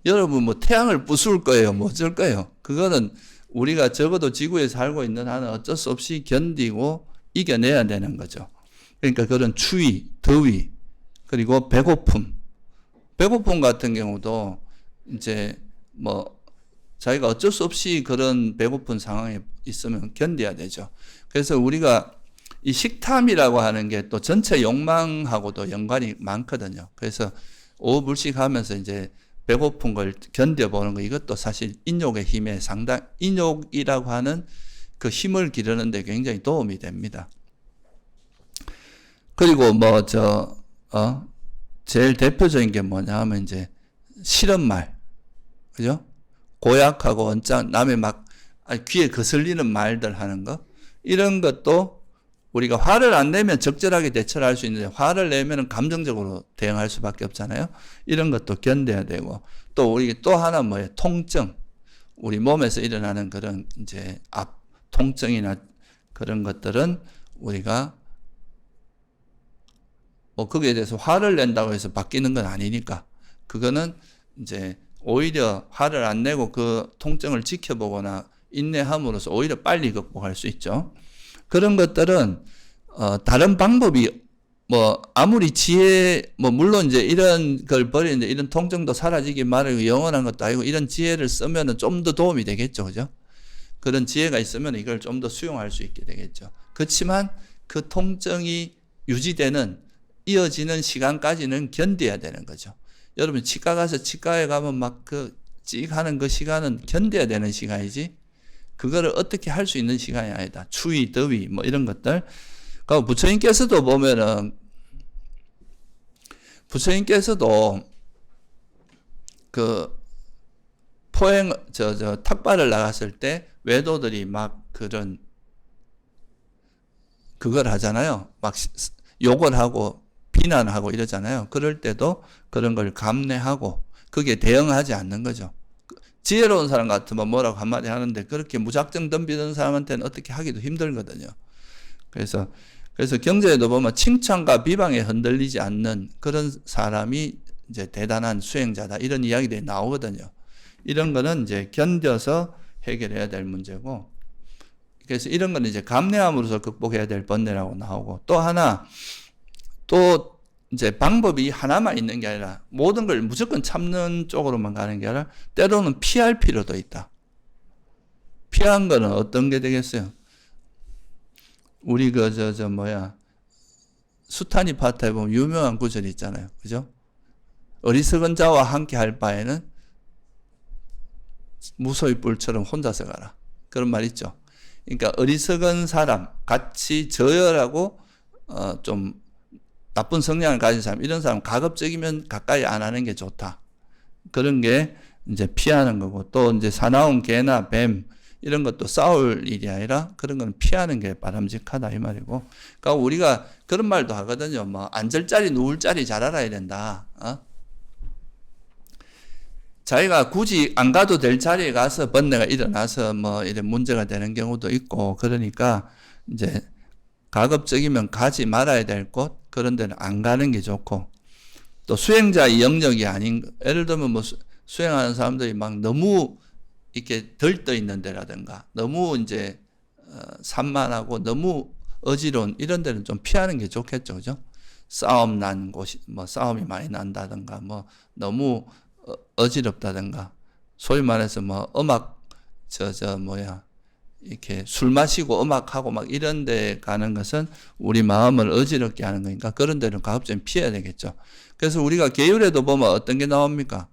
여러분 뭐 태양을 부술 거예요, 뭐 어쩔 거예요? 그거는 우리가 적어도 지구에 살고 있는 한은 어쩔 수 없이 견디고 이겨내야 되는 거죠. 그러니까 그런 추위, 더위, 그리고 배고픔 같은 경우도 이제 뭐 자기가 어쩔 수 없이 그런 배고픈 상황에 있으면 견뎌야 되죠. 그래서 우리가 이 식탐이라고 하는 게 또 전체 욕망하고도 연관이 많거든요. 그래서 오불식하면서 이제 배고픈 걸 견뎌보는 거, 이것도 사실 인욕의 힘에 인욕이라고 하는 그 힘을 기르는데 굉장히 도움이 됩니다. 그리고 제일 대표적인 게 뭐냐 하면 이제 싫은 말, 그죠? 고약하고 언짢은, 남의 귀에 거슬리는 말들 하는 거, 이런 것도 우리가 화를 안 내면 적절하게 대처를 할 수 있는데, 화를 내면 감정적으로 대응할 수밖에 없잖아요. 이런 것도 견뎌야 되고, 또 우리 또 하나 뭐예요? 통증. 우리 몸에서 일어나는 그런 이제 통증이나 그런 것들은 우리가 뭐 거기에 대해서 화를 낸다고 해서 바뀌는 건 아니니까, 그거는 이제 오히려 화를 안 내고 그 통증을 지켜보거나 인내함으로써 오히려 빨리 극복할 수 있죠. 그런 것들은 다른 방법이 아무리 물론 이제 이런 걸 버리는데 이런 통증도 사라지기 마련이고 영원한 것도 아니고, 이런 지혜를 쓰면은 좀 더 도움이 되겠죠, 그죠? 그런 지혜가 있으면 이걸 좀 더 수용할 수 있게 되겠죠. 그렇지만 그 통증이 유지되는, 이어지는 시간까지는 견뎌야 되는 거죠. 여러분 치과 가서 치과에 가면 찍 하는 그 시간은 견뎌야 되는 시간이지, 그거를 어떻게 할 수 있는 시간이 아니다. 추위, 더위, 뭐 이런 것들. 그러니까 부처님께서도 보면은, 그 탁발을 나갔을 때 외도들이 그걸 하잖아요. 욕을 하고 비난하고 이러잖아요. 그럴 때도 그런 걸 감내하고 거기에 대응하지 않는 거죠. 지혜로운 사람 같으면 뭐라고 한마디 하는데, 그렇게 무작정 덤비는 사람한테는 어떻게 하기도 힘들거든요. 그래서 경제에도 보면 칭찬과 비방에 흔들리지 않는 그런 사람이 이제 대단한 수행자다, 이런 이야기들이 나오거든요. 이런 거는 이제 견뎌서 해결해야 될 문제고, 그래서 이런 거는 이제 감내함으로써 극복해야 될 번뇌라고 나오고, 또 이제 방법이 하나만 있는 게 아니라 모든 걸 무조건 참는 쪽으로만 가는 게 아니라 때로는 피할 필요도 있다. 피한 거는 어떤 게 되겠어요? 우리 수타니 파타에 보면 유명한 구절이 있잖아요. 그죠? 어리석은 자와 함께 할 바에는 무소의 뿔처럼 혼자서 가라. 그런 말 있죠. 그러니까 어리석은 사람, 같이 저열하고 좀 나쁜 성향을 가진 사람, 이런 사람 가급적이면 가까이 안 하는 게 좋다. 그런 게 이제 피하는 거고, 또 이제 사나운 개나 뱀, 이런 것도 싸울 일이 아니라 그런 건 피하는 게 바람직하다 이 말이고. 그러니까 우리가 그런 말도 하거든요. 뭐 앉을 자리 누울 자리 잘 알아야 된다. 자기가 굳이 안 가도 될 자리에 가서 번뇌가 일어나서 뭐 이런 문제가 되는 경우도 있고, 그러니까 이제 가급적이면 가지 말아야 될 곳 그런 데는 안 가는 게 좋고, 또 수행자의 영역이 아닌, 예를 들면 뭐 수행하는 사람들이 막 너무 이렇게 들떠 있는 데라든가 너무 이제 산만하고 너무 어지러운 이런 데는 좀 피하는 게 좋겠죠, 그죠? 싸움 난 곳이, 뭐 싸움이 많이 난다든가 뭐 너무 어지럽다든가, 소위 말해서 뭐 음악 이렇게 술 마시고 음악하고 막 이런 데 가는 것은 우리 마음을 어지럽게 하는 거니까 그런 데는 가급적 피해야 되겠죠. 그래서 우리가 계율에도 보면 어떤 게 나옵니까?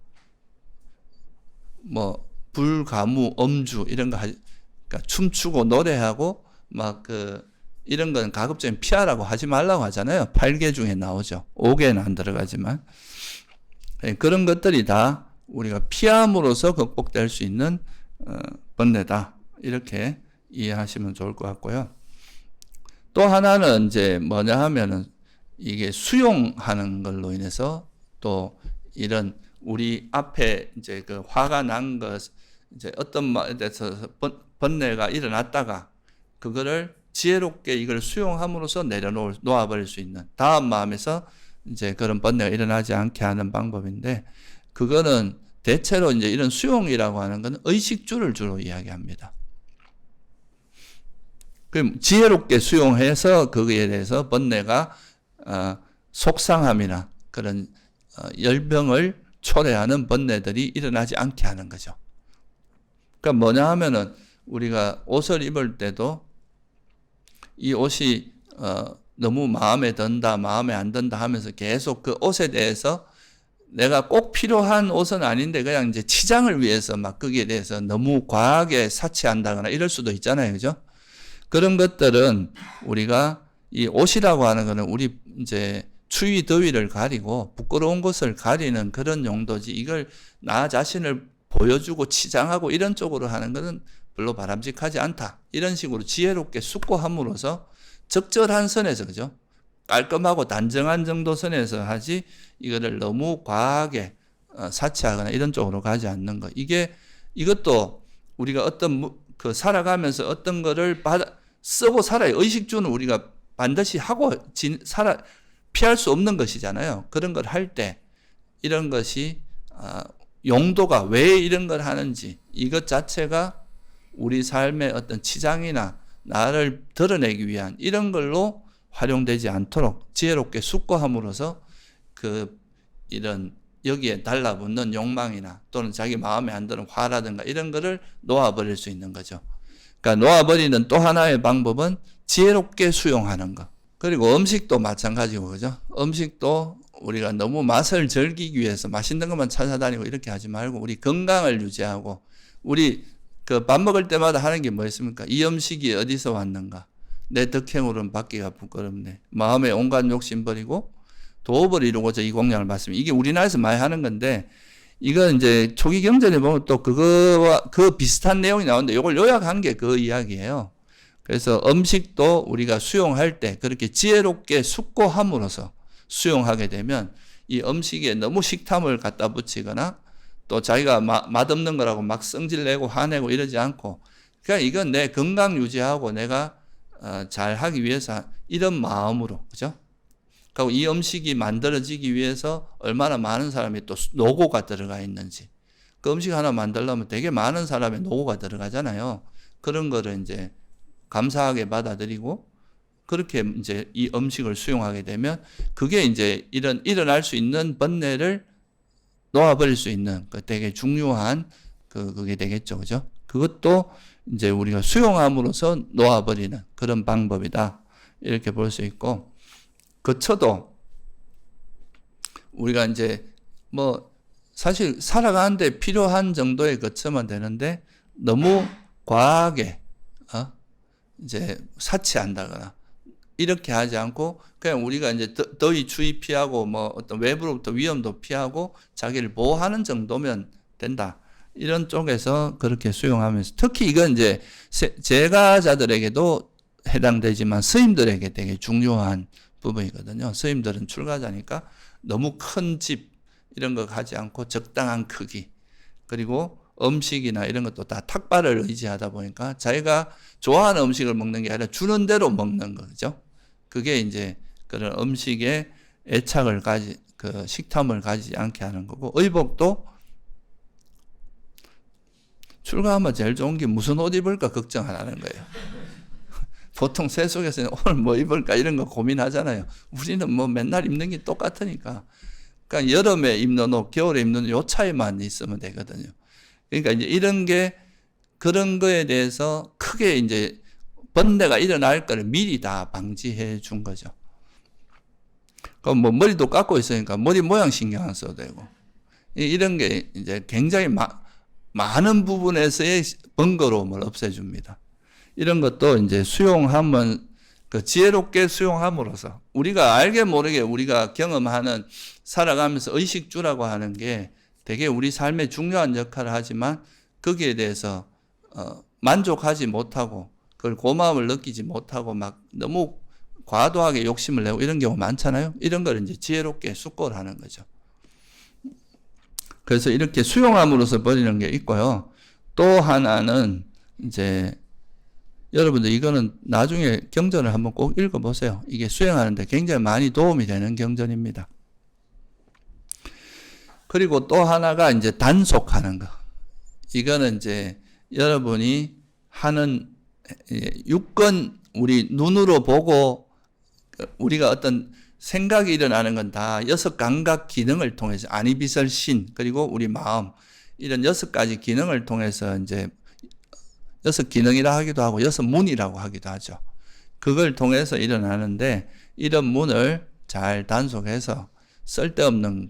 뭐 불가무, 음주 이런 거 그러니까 춤추고 노래하고 막 이런 건 가급적 피하라고 하지 말라고 하잖아요. 8개 중에 나오죠. 5개는 안 들어가지만. 그런 것들이 다 우리가 피함으로써 극복될 수 있는 번뇌다. 이렇게 이해하시면 좋을 것 같고요. 또 하나는 이제 뭐냐 하면은 이게 수용하는 걸로 인해서 또 이런 우리 앞에 이제 그 화가 난 것, 이제 어떤 말에 대해서 번뇌가 일어났다가 그거를 지혜롭게 이걸 수용함으로써 놓아버릴 수 있는, 다음 마음에서 이제 그런 번뇌가 일어나지 않게 하는 방법인데, 그거는 대체로 이제 이런 수용이라고 하는 건 의식주를 주로 이야기합니다. 그럼 지혜롭게 수용해서 거기에 대해서 번뇌가 속상함이나 그런 열병을 초래하는 번뇌들이 일어나지 않게 하는 거죠. 그러니까 뭐냐 하면은 우리가 옷을 입을 때도 이 옷이 너무 마음에 든다, 마음에 안 든다 하면서 계속 그 옷에 대해서 내가 꼭 필요한 옷은 아닌데 그냥 이제 치장을 위해서 막 거기에 대해서 너무 과하게 사치한다거나 이럴 수도 있잖아요. 그죠? 그런 것들은 우리가 이 옷이라고 하는 거는 우리 이제 추위 더위를 가리고 부끄러운 것을 가리는 그런 용도지, 이걸 나 자신을 보여주고 치장하고 이런 쪽으로 하는 것은 별로 바람직하지 않다. 이런 식으로 지혜롭게 숙고함으로써 적절한 선에서, 그죠? 깔끔하고 단정한 정도 선에서 하지, 이거를 너무 과하게 사치하거나 이런 쪽으로 가지 않는 것. 이것도 우리가 어떤 살아가면서 어떤 거를 쓰고 살아요. 의식주는 우리가 반드시 하고 피할 수 없는 것이잖아요. 그런 걸 할 때 이런 것이 용도가 왜 이런 걸 하는지, 이것 자체가 우리 삶의 어떤 치장이나 나를 드러내기 위한 이런 걸로 활용되지 않도록 지혜롭게 숙고함으로써 이런 여기에 달라붙는 욕망이나 또는 자기 마음에 안 드는 화라든가 이런 거를 놓아버릴 수 있는 거죠. 그러니까 놓아버리는 또 하나의 방법은 지혜롭게 수용하는 것. 그리고 음식도 마찬가지고, 그죠? 음식도 우리가 너무 맛을 즐기기 위해서 맛있는 것만 찾아다니고 이렇게 하지 말고 우리 건강을 유지하고, 우리 밥 먹을 때마다 하는 게 뭐 있습니까? 이 음식이 어디서 왔는가? 내 덕행으로는 받기가 부끄럽네. 마음에 온갖 욕심 버리고 도업을 이루고자 이 공양을 받습니다. 이게 우리나라에서 많이 하는 건데, 이건 이제 초기 경전에 보면 또 그거와 그 비슷한 내용이 나오는데 이걸 요약한 게 그 이야기예요. 그래서 음식도 우리가 수용할 때 그렇게 지혜롭게 숙고함으로써 수용하게 되면 이 음식에 너무 식탐을 갖다 붙이거나 또 자기가 맛없는 거라고 막 성질내고 화내고 이러지 않고, 그냥 이건 내 건강 유지하고 내가 잘 하기 위해서 이런 마음으로, 그죠? 그리고 이 음식이 만들어지기 위해서 얼마나 많은 사람이 또 노고가 들어가 있는지, 그 음식 하나 만들려면 되게 많은 사람의 노고가 들어가잖아요. 그런 거를 이제 감사하게 받아들이고 그렇게 이제 이 음식을 수용하게 되면 그게 이제 일어날 수 있는 번뇌를 놓아버릴 수 있는 되게 중요한 그게 되겠죠. 그죠? 그것도 이제 우리가 수용함으로써 놓아버리는 그런 방법이다. 이렇게 볼 수 있고, 거쳐도 우리가 이제 뭐 사실 살아가는데 필요한 정도의 거쳐만 되는데 너무 과하게 이제 사치한다거나 이렇게 하지 않고 그냥 우리가 이제 더위 추위 피하고 뭐 어떤 외부로부터 위험도 피하고 자기를 보호하는 정도면 된다. 이런 쪽에서 그렇게 수용하면서, 특히 이건 이제 제가자들에게도 해당되지만 스님들에게 되게 중요한 부분이거든요. 스님들은 출가자니까 너무 큰 집 이런 거 가지 않고 적당한 크기, 그리고 음식이나 이런 것도 다 탁발을 의지하다 보니까 자기가 좋아하는 음식을 먹는 게 아니라 주는 대로 먹는 거죠. 그게 이제 그런 음식에 애착을 식탐을 가지지 않게 하는 거고, 의복도 출가하면 제일 좋은 게 무슨 옷 입을까 걱정 안 하는 거예요. 보통 세속에서는 오늘 뭐 입을까 이런 거 고민하잖아요. 우리는 뭐 맨날 입는 게 똑같으니까. 그러니까 여름에 입는 옷, 겨울에 입는 옷, 요 차이만 있으면 되거든요. 그러니까 이제 이런 게, 그런 거에 대해서 크게 이제 번뇌가 일어날 거를 미리 다 방지해 준 거죠. 그럼 뭐 머리도 깎고 있으니까 머리 모양 신경 안 써도 되고. 이런 게 이제 굉장히 많은 부분에서의 번거로움을 없애줍니다. 이런 것도 이제 수용하면, 지혜롭게 수용함으로써 우리가 알게 모르게 우리가 경험하는, 살아가면서 의식주라고 하는 게 되게 우리 삶에 중요한 역할을 하지만 거기에 대해서 만족하지 못하고 그걸 고마움을 느끼지 못하고 막 너무 과도하게 욕심을 내고 이런 경우 많잖아요. 이런 걸 이제 지혜롭게 숙고를 하는 거죠. 그래서 이렇게 수용함으로써 버리는 게 있고요. 또 하나는 이제 여러분들 이거는 나중에 경전을 한번 꼭 읽어보세요. 이게 수행하는데 굉장히 많이 도움이 되는 경전입니다. 그리고 또 하나가 이제 단속하는 거. 이거는 이제 여러분이 하는 육건, 우리 눈으로 보고 우리가 어떤 생각이 일어나는 건 다 6감각 기능을 통해서, 아니비설신, 그리고 우리 마음, 이런 6가지 기능을 통해서 이제 6기능이라 하기도 하고 6문이라고 하기도 하죠. 그걸 통해서 일어나는데, 이런 문을 잘 단속해서 쓸데없는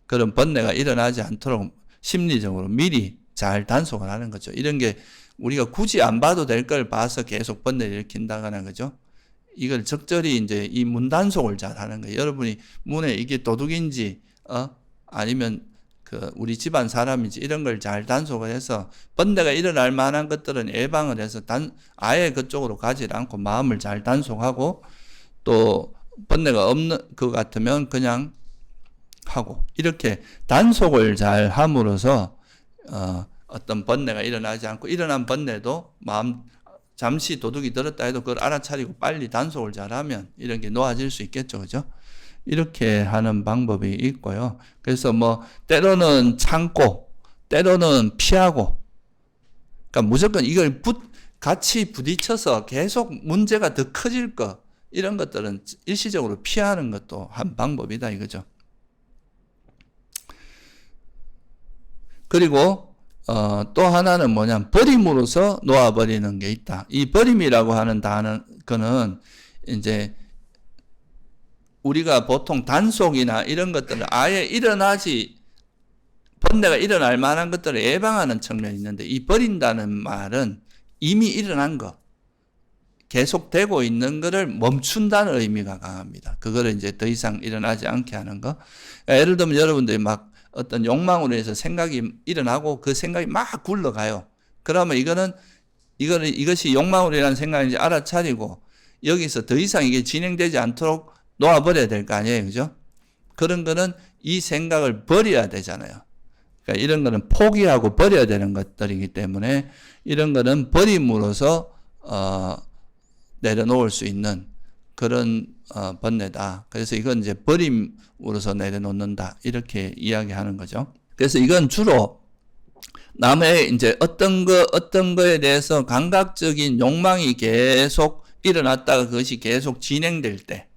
그런 번뇌가 일어나지 않도록 심리적으로 미리 잘 단속을 하는 거죠. 이런 게 우리가 굳이 안 봐도 될 걸 봐서 계속 번뇌를 일으킨다거나, 그죠? 이걸 적절히 이제 이 문 단속을 잘 하는 거예요. 여러분이 문에 이게 도둑인지, 아니면 우리 집안 사람인지 이런 걸 잘 단속을 해서 번뇌가 일어날 만한 것들은 예방을 해서 아예 그쪽으로 가지 않고 마음을 잘 단속하고, 또 번뇌가 없는 것 같으면 그냥 하고, 이렇게 단속을 잘 함으로써 어떤 번뇌가 일어나지 않고, 일어난 번뇌도 마음 잠시 도둑이 들었다 해도 그걸 알아차리고 빨리 단속을 잘하면 이런 게 놓아질 수 있겠죠. 그죠? 이렇게 하는 방법이 있고요. 그래서 뭐 때로는 참고 때로는 피하고, 그러니까 무조건 이걸 같이 부딪혀서 계속 문제가 더 커질 거, 이런 것들은 일시적으로 피하는 것도 한 방법이다 이거죠. 그리고 또 하나는 뭐냐면 버림으로써 놓아버리는 게 있다. 이 버림이라고 하는 거는 이제 우리가 보통 단속이나 이런 것들을 아예 번뇌가 일어날 만한 것들을 예방하는 측면이 있는데, 이 버린다는 말은 이미 일어난 거, 계속되고 있는 거를 멈춘다는 의미가 강합니다. 그거를 이제 더 이상 일어나지 않게 하는 거. 예를 들면 여러분들이 막 어떤 욕망으로 해서 생각이 일어나고 그 생각이 막 굴러가요. 그러면 이것이 욕망으로 일어난 생각인지 알아차리고 여기서 더 이상 이게 진행되지 않도록 놓아버려야 될 거 아니에요. 그죠? 그런 거는 이 생각을 버려야 되잖아요. 그러니까 이런 거는 포기하고 버려야 되는 것들이기 때문에 이런 거는 버림으로써 내려놓을 수 있는 그런 번뇌다. 그래서 이건 이제 버림으로서 내려놓는다, 이렇게 이야기하는 거죠. 그래서 이건 주로 남의 이제 어떤 거에 대해서 감각적인 욕망이 계속 일어났다가 그것이 계속 진행될 때,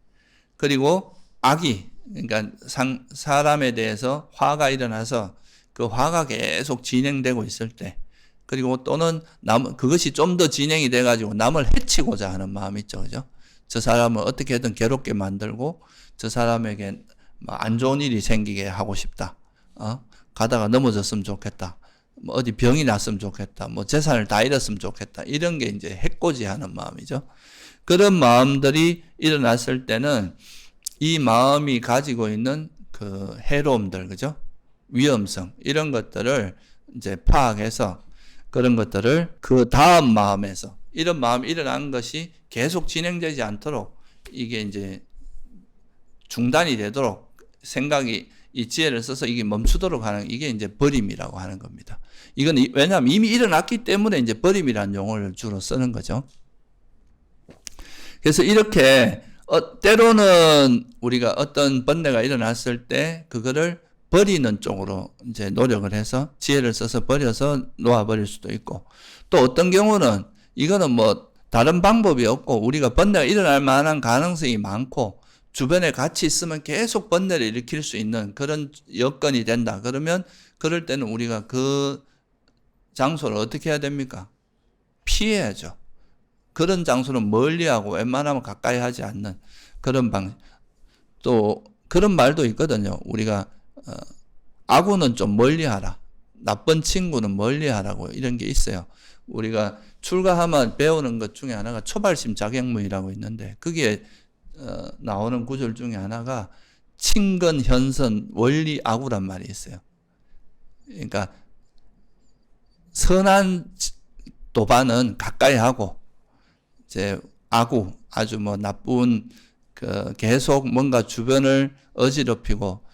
그리고 악이, 그러니까 사람에 대해서 화가 일어나서 그 화가 계속 진행되고 있을 때, 그리고 또는 그것이 좀 더 진행이 돼가지고 남을 해치고자 하는 마음이 있죠. 그죠? 저 사람을 어떻게든 괴롭게 만들고 저 사람에게 안 좋은 일이 생기게 하고 싶다. 가다가 넘어졌으면 좋겠다. 뭐 어디 병이 났으면 좋겠다. 뭐 재산을 다 잃었으면 좋겠다. 이런 게 이제 해코지하는 마음이죠. 그런 마음들이 일어났을 때는 이 마음이 가지고 있는 그 해로움들, 그죠? 위험성 이런 것들을 이제 파악해서 그런 것들을 그 다음 마음에서 이런 마음이 일어난 것이 계속 진행되지 않도록 이게 이제 중단이 되도록 생각이 이 지혜를 써서 이게 멈추도록 하는 이게 이제 버림이라고 하는 겁니다. 이건 왜냐하면 이미 일어났기 때문에 이제 버림이라는 용어를 주로 쓰는 거죠. 그래서 이렇게 때로는 우리가 어떤 번뇌가 일어났을 때 그거를 버리는 쪽으로 이제 노력을 해서 지혜를 써서 버려서 놓아버릴 수도 있고, 또 어떤 경우는 이거는 뭐 다른 방법이 없고 우리가 번뇌가 일어날 만한 가능성이 많고 주변에 같이 있으면 계속 번뇌를 일으킬 수 있는 그런 여건이 된다. 그러면 그럴 때는 우리가 그 장소를 어떻게 해야 됩니까? 피해야죠. 그런 장소는 멀리하고 웬만하면 가까이 하지 않는 그런 방식. 또 그런 말도 있거든요. 우리가 아구는 좀 멀리하라. 나쁜 친구는 멀리하라고 이런 게 있어요. 우리가 출가하면 배우는 것 중에 하나가 초발심 자격문이라고 있는데 거기에 나오는 구절 중에 하나가 친근, 현선, 원리, 아구란 말이 있어요. 그러니까 선한 도반은 가까이 하고 이제 아구, 아주 뭐 나쁜 계속 뭔가 주변을 어지럽히고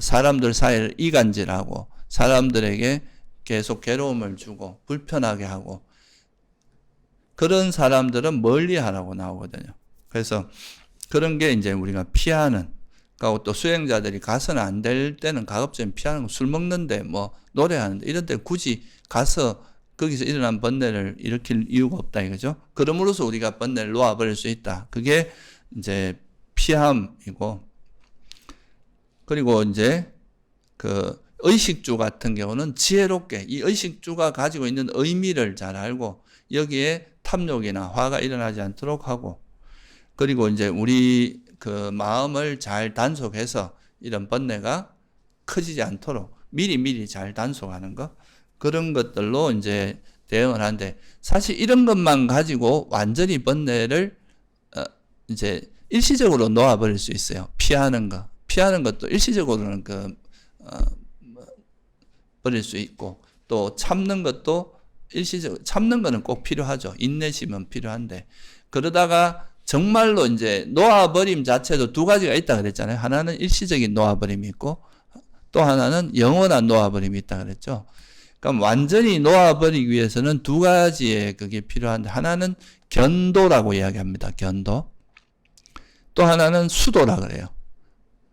사람들 사이를 이간질하고 사람들에게 계속 괴로움을 주고 불편하게 하고 그런 사람들은 멀리 하라고 나오거든요. 그래서 그런 게 이제 우리가 피하는, 그리고 또 수행자들이 가서는 안 될 때는 가급적이면 피하는 거, 술 먹는데 뭐 노래하는데 이런 데 굳이 가서 거기서 일어난 번뇌를 일으킬 이유가 없다 이거죠. 그럼으로써 우리가 번뇌를 놓아버릴 수 있다. 그게 이제 피함이고, 그리고 이제 그 의식주 같은 경우는 지혜롭게 이 의식주가 가지고 있는 의미를 잘 알고 여기에 탐욕이나 화가 일어나지 않도록 하고, 그리고 이제 우리 그 마음을 잘 단속해서 이런 번뇌가 커지지 않도록 미리미리 잘 단속하는 것, 그런 것들로 이제 대응을 하는데, 사실 이런 것만 가지고 완전히 번뇌를 이제 일시적으로 놓아버릴 수 있어요. 피하는 것도 일시적으로는 버릴 수 있고, 또 참는 것도 일시적으로, 참는 거는 꼭 필요하죠. 인내심은 필요한데, 그러다가 정말로 이제 놓아버림 자체도 두 가지가 있다 그랬잖아요. 하나는 일시적인 놓아버림이 있고, 또 하나는 영원한 놓아버림이 있다 그랬죠. 그럼 완전히 놓아버리기 위해서는 두 가지의 그게 필요한데, 하나는 견도라고 이야기합니다. 견도. 또 하나는 수도라 그래요.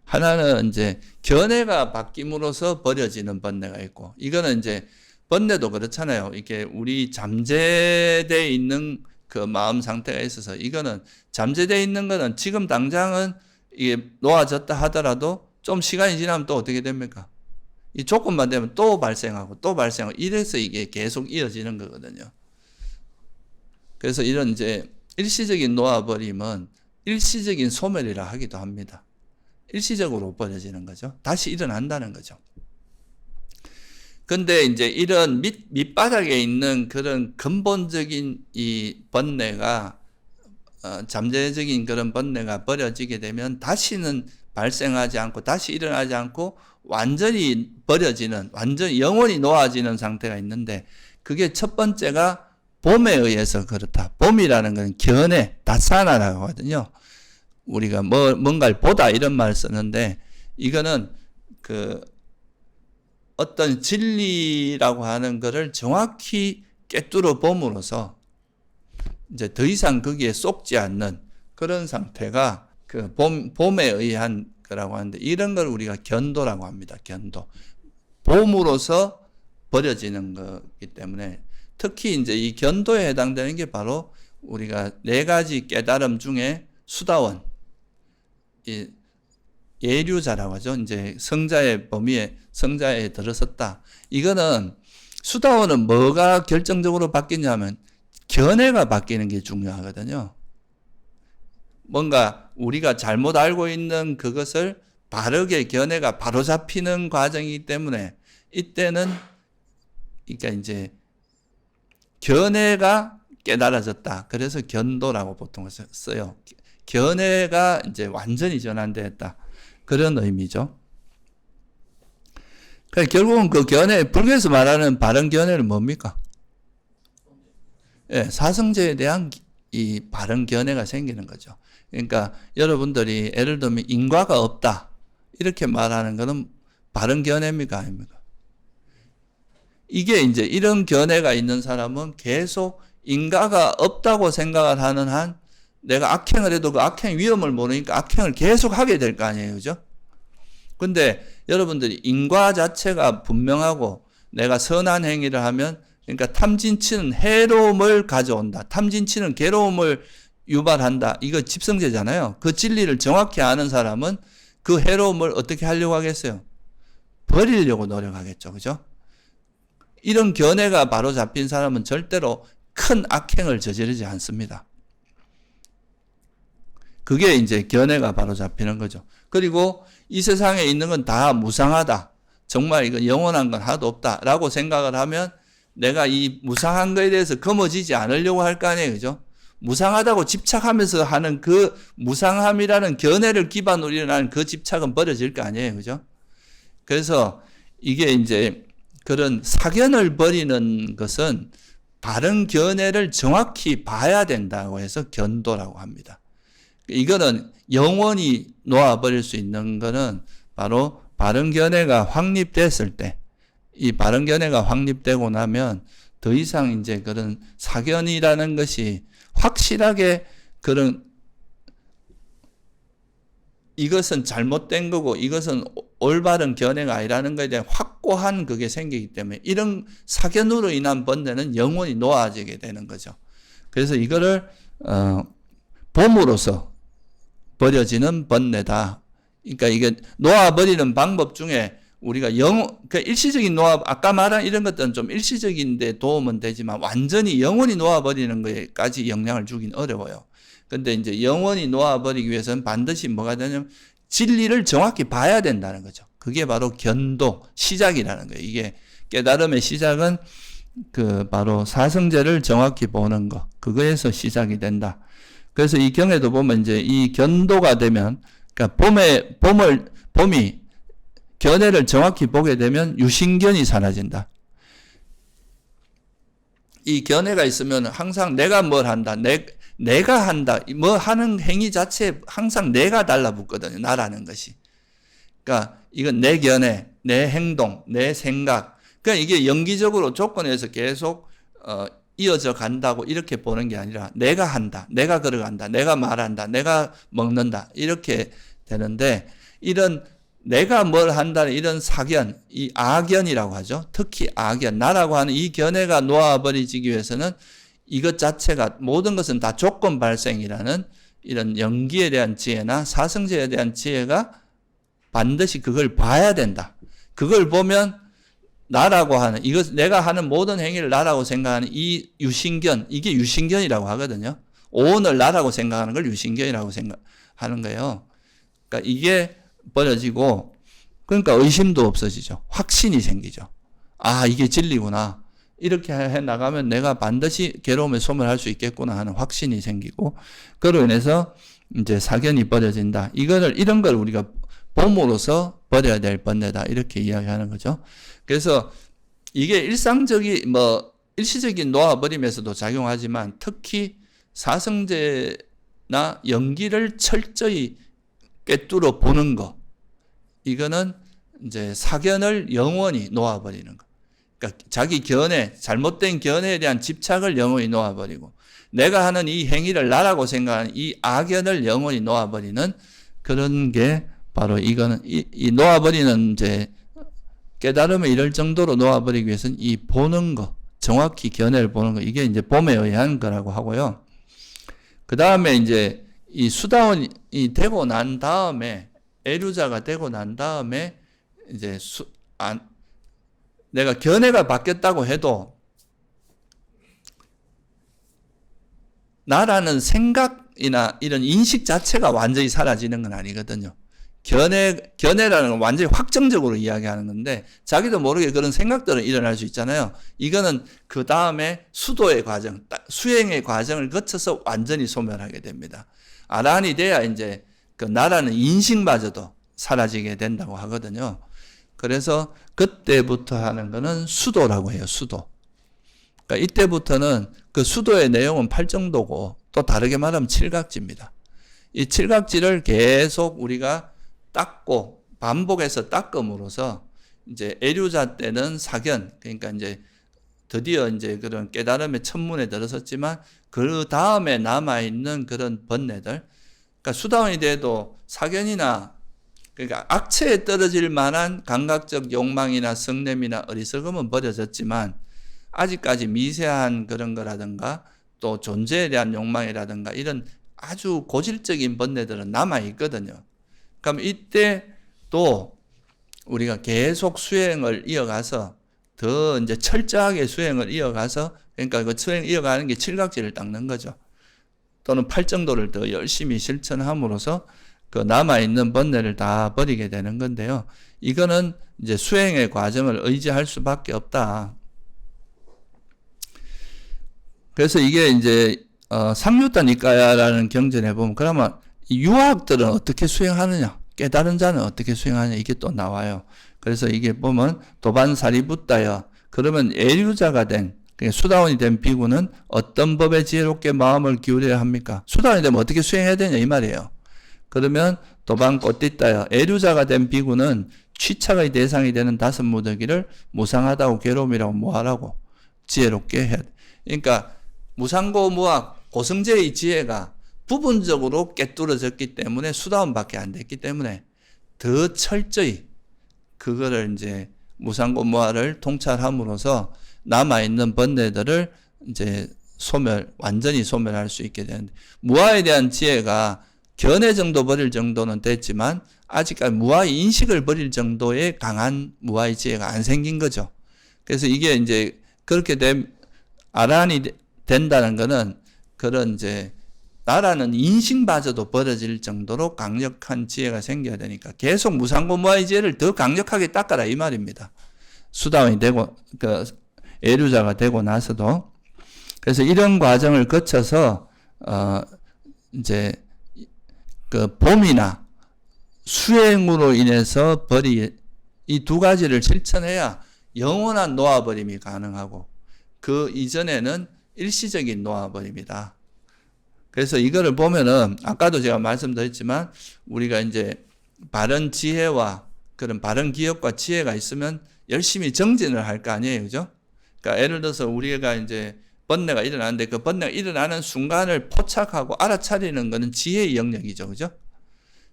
하나는 이제 견해가 바뀜으로써 버려지는 번뇌가 있고, 이거는 이제 번뇌도 그렇잖아요. 이게 우리 잠재되어 있는 그 마음 상태가 있어서, 이거는 잠재되어 있는 거는 지금 당장은 이게 놓아졌다 하더라도 좀 시간이 지나면 또 어떻게 됩니까? 이 조건만 되면 또 발생하고 또 발생하고, 이래서 이게 계속 이어지는 거거든요. 그래서 이런 이제 일시적인 놓아버림은 일시적인 소멸이라 하기도 합니다. 일시적으로 버려지는 거죠. 다시 일어난다는 거죠. 근데 이제 이런 밑바닥에 있는 그런 근본적인 이 번뇌가, 잠재적인 그런 번뇌가 버려지게 되면 다시는 발생하지 않고 다시 일어나지 않고 완전히 버려지는, 완전히 영원히 놓아지는 상태가 있는데, 그게 첫 번째가 봄에 의해서 그렇다. 봄이라는 건 견해, 다사나라고 하거든요. 우리가 뭔가를 보다 이런 말을 쓰는데, 이거는 어떤 진리라고 하는 것을 정확히 꿰뚫어 봄으로써 이제 더 이상 거기에 쏙지 않는 그런 상태가 봄에 의한 거라고 하는데, 이런 걸 우리가 견도라고 합니다. 견도. 봄으로서 버려지는 거기 때문에, 특히 이제 이 견도에 해당되는 게 바로 우리가 네 가지 깨달음 중에 수다원, 예류자라고 하죠. 이제 성자의 범위에, 성자에 들어섰다. 이거는, 수다원은 뭐가 결정적으로 바뀌냐면 견해가 바뀌는 게 중요하거든요. 뭔가 우리가 잘못 알고 있는 그것을 바르게 견해가 바로 잡히는 과정이기 때문에, 이때는 그러니까 이제 견해가 깨달아졌다. 그래서 견도라고 보통 써요. 견해가 이제 완전히 전환됐다. 그런 의미죠. 결국은 그 견해, 불교에서 말하는 바른 견해는 뭡니까? 예, 사성제에 대한 이 바른 견해가 생기는 거죠. 그러니까 여러분들이 예를 들면 인과가 없다 이렇게 말하는 것은 바른 견해입니까 아닙니까? 이게 이제 이런 견해가 있는 사람은 계속 인과가 없다고 생각을 하는 한 내가 악행을 해도 그 악행 위험을 모르니까 악행을 계속 하게 될 거 아니에요. 그죠? 근데 여러분들이 인과 자체가 분명하고 내가 선한 행위를 하면 그러니까 탐진치는 해로움을 가져온다. 탐진치는 괴로움을 유발한다. 이거 집성제잖아요. 그 진리를 정확히 아는 사람은 그 해로움을 어떻게 하려고 하겠어요? 버리려고 노력하겠죠. 그죠? 이런 견해가 바로 잡힌 사람은 절대로 큰 악행을 저지르지 않습니다. 그게 이제 견해가 바로 잡히는 거죠. 그리고 이 세상에 있는 건 다 무상하다. 정말 이건 영원한 건 하나도 없다라고 생각을 하면 내가 이 무상한 거에 대해서 거머쥐지 않으려고 할 거 아니에요. 그죠? 무상하다고 집착하면서 하는 그 무상함이라는 견해를 기반으로 일어나는 그 집착은 버려질 거 아니에요. 그죠? 그래서 이게 이제 그런 사견을 버리는 것은 바른 견해를 정확히 봐야 된다고 해서 견도라고 합니다. 이거는 영원히 놓아버릴 수 있는 거는 바로 바른 견해가 확립됐을 때, 이 바른 견해가 확립되고 나면 더 이상 이제 그런 사견이라는 것이 확실하게 그런 이것은 잘못된 거고 이것은 올바른 견해가 아니라는 것에 대한 확고한 그게 생기기 때문에 이런 사견으로 인한 번뇌는 영원히 놓아지게 되는 거죠. 그래서 이거를 봄으로서 버려지는 번뇌다. 그러니까 이게 놓아버리는 방법 중에 우리가 그러니까 일시적인 아까 말한 이런 것들은 좀 일시적인데 도움은 되지만 완전히 영원히 놓아버리는 것까지 영향을 주긴 어려워요. 근데 이제 영원히 놓아버리기 위해서는 반드시 뭐가 되냐면 진리를 정확히 봐야 된다는 거죠. 그게 바로 견도, 시작이라는 거예요. 이게 깨달음의 시작은 그 바로 사성제를 정확히 보는 거. 그거에서 시작이 된다. 그래서 이 경에도 보면 이제 이 견도가 되면, 그러니까 봄이 견해를 정확히 보게 되면 유신견이 사라진다. 이 견해가 있으면 항상 내가 뭘 한다, 내가 한다, 뭐 하는 행위 자체에 항상 내가 달라붙거든요. 나라는 것이. 그러니까 이건 내 견해, 내 행동, 내 생각. 그러니까 이게 연기적으로 조건에서 계속 이어져 간다고 이렇게 보는 게 아니라 내가 한다, 내가 걸어간다, 내가 말한다, 내가 먹는다 이렇게 되는데 이런 내가 뭘 한다는 이런 사견, 이 아견이라고 하죠. 특히 아견, 나라고 하는 이 견해가 놓아버리기 위해서는 이것 자체가 모든 것은 다 조건 발생이라는 이런 연기에 대한 지혜나 사성제에 대한 지혜가 반드시 그걸 봐야 된다. 그걸 보면 나라고 하는 이것 내가 하는 모든 행위를 나라고 생각하는 이 유신견, 이게 유신견이라고 하거든요. 오온을 나라고 생각하는 걸 유신견이라고 생각하는 거예요. 그러니까 이게 버려지고 그러니까 의심도 없어지죠. 확신이 생기죠. 아, 이게 진리구나. 이렇게 해 나가면 내가 반드시 괴로움에 소멸할 수 있겠구나 하는 확신이 생기고 그로 인해서 이제 사견이 버려진다. 이런 걸 우리가 봄으로서 버려야 될 번뇌다. 이렇게 이야기하는 거죠. 그래서 이게 일시적인 놓아버림에서도 작용하지만 특히 사성제나 연기를 철저히 꿰뚫어 보는 거. 이거는 이제 사견을 영원히 놓아버리는 거. 그러니까 자기 견해, 잘못된 견해에 대한 집착을 영원히 놓아버리고 내가 하는 이 행위를 나라고 생각하는 이 악견을 영원히 놓아버리는 그런 게 바로 이거는 이 놓아버리는 이제 깨달음에 이를 정도로 놓아버리기 위해서는 이 보는 거, 정확히 견해를 보는 거, 이게 이제 봄에 의한 거라고 하고요. 그 다음에 이제 이 수다원이 되고 난 다음에, 애류자가 되고 난 다음에 이제 내가 견해가 바뀌었다고 해도 나라는 생각이나 이런 인식 자체가 완전히 사라지는 건 아니거든요. 견해라는 건 완전히 확정적으로 이야기하는 건데 자기도 모르게 그런 생각들은 일어날 수 있잖아요. 이거는 그 다음에 수도의 과정, 수행의 과정을 거쳐서 완전히 소멸하게 됩니다. 아라한이 돼야 이제 그 나라는 인식마저도 사라지게 된다고 하거든요. 그래서 그때부터 하는 거는 수도라고 해요. 수도. 그러니까 이때부터는 그 수도의 내용은 팔정도고 또 다르게 말하면 칠각지입니다. 이 칠각지를 계속 우리가 닦고 반복해서 닦음으로써 이제 애류자 때는 사견, 그러니까 이제 드디어 이제 그런 깨달음의 천문에 들어섰지만 그 다음에 남아있는 그런 번뇌들, 그러니까 수다원이 돼도 사견이나 그러니까 악체에 떨어질 만한 감각적 욕망이나 성냄이나 어리석음은 버려졌지만 아직까지 미세한 그런 거라든가 또 존재에 대한 욕망이라든가 이런 아주 고질적인 번뇌들은 남아있거든요. 그럼 이때 또 우리가 계속 수행을 이어가서 더 이제 철저하게 수행을 이어가서 그러니까 그 수행 이어가는 게 칠각지를 닦는 거죠. 또는 팔정도를 더 열심히 실천함으로써 그 남아있는 번뇌를 다 버리게 되는 건데요. 이거는 이제 수행의 과정을 의지할 수밖에 없다. 그래서 이게 이제 상류단 니까야라는 경전에 보면 그러면 이 유학들은 어떻게 수행하느냐, 깨달은 자는 어떻게 수행하느냐 이게 또 나와요. 그래서 이게 보면 도반사리붓다여 그러면 애류자가 된 수다원이 된 비구는 어떤 법에 지혜롭게 마음을 기울여야 합니까? 수다원이 되면 어떻게 수행해야 되냐 이 말이에요. 그러면 도반꽃띠다여 애류자가 된 비구는 취착의 대상이 되는 다섯 무더기를 무상하다고 괴로움이라고 뭐하라고 지혜롭게 해야 돼. 그러니까 무상고 무학 고성제의 지혜가 부분적으로 깨뚫어졌기 때문에 수다원밖에 안 됐기 때문에 더 철저히 그거를 이제 무상고 무학을 통찰함으로써 남아있는 번뇌들을 이제 완전히 소멸할 수 있게 되는데, 무아에 대한 지혜가 견해 정도 버릴 정도는 됐지만 아직까지 무아의 인식을 버릴 정도의 강한 무아의 지혜가 안 생긴 거죠. 그래서 이게 이제 그렇게 아란이 된다는 거는 그런 이제 나라는 인식마저도 버려질 정도로 강력한 지혜가 생겨야 되니까 계속 무상고 무아의 지혜를 더 강력하게 닦아라 이 말입니다. 수다원이 되고 그 애류자가 되고 나서도. 그래서 이런 과정을 거쳐서 이제 그 봄이나 수행으로 인해서 이 두 가지를 실천해야 영원한 놓아버림이 가능하고 그 이전에는 일시적인 놓아버림이다. 그래서 이거를 보면은 아까도 제가 말씀드렸지만 우리가 이제 바른 지혜와 그런 바른 기억과 지혜가 있으면 열심히 정진을 할 거 아니에요. 그죠? 그러니까 예를 들어서 우리가 이제 번뇌가 일어나는데 그 번뇌가 일어나는 순간을 포착하고 알아차리는 것은 지혜의 영역이죠. 그죠?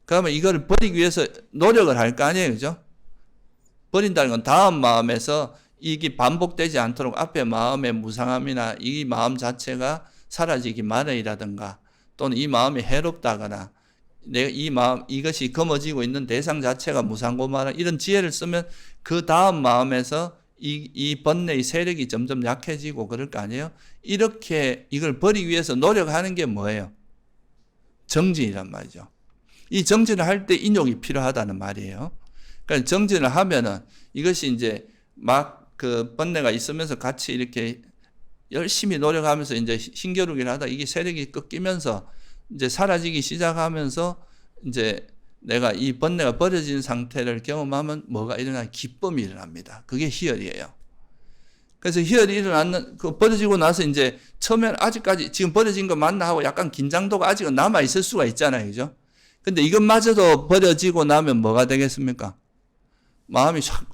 그러면 이거를 버리기 위해서 노력을 할 거 아니에요. 그죠? 버린다는 건 다음 마음에서 이게 반복되지 않도록 앞에 마음의 무상함이나 이 마음 자체가 사라지기 마련이라든가 또는 이 마음이 해롭다거나 내가 이 마음 이것이 검어지고 있는 대상 자체가 무상고마라 이런 지혜를 쓰면 그 다음 마음에서 이 번뇌의 세력이 점점 약해지고 그럴 거 아니에요? 이렇게 이걸 버리기 위해서 노력하는 게 뭐예요? 정진이란 말이죠. 이 정진을 할 때 인욕이 필요하다는 말이에요. 그러니까 정진을 하면은 이것이 이제 막 그 번뇌가 있으면서 같이 이렇게 열심히 노력하면서 이제 힘겨루기를 하다 이게 세력이 꺾이면서 이제 사라지기 시작하면서 이제 내가 이 번뇌가 버려진 상태를 경험하면 뭐가 일어나? 기쁨이 일어납니다. 그게 희열이에요. 그래서 희열이 일어나는, 그 버려지고 나서 이제 처음엔 아직까지 지금 버려진 거 맞나 하고 약간 긴장도가 아직은 남아있을 수가 있잖아요. 그죠? 근데 이것마저도 버려지고 나면 뭐가 되겠습니까? 마음이 확,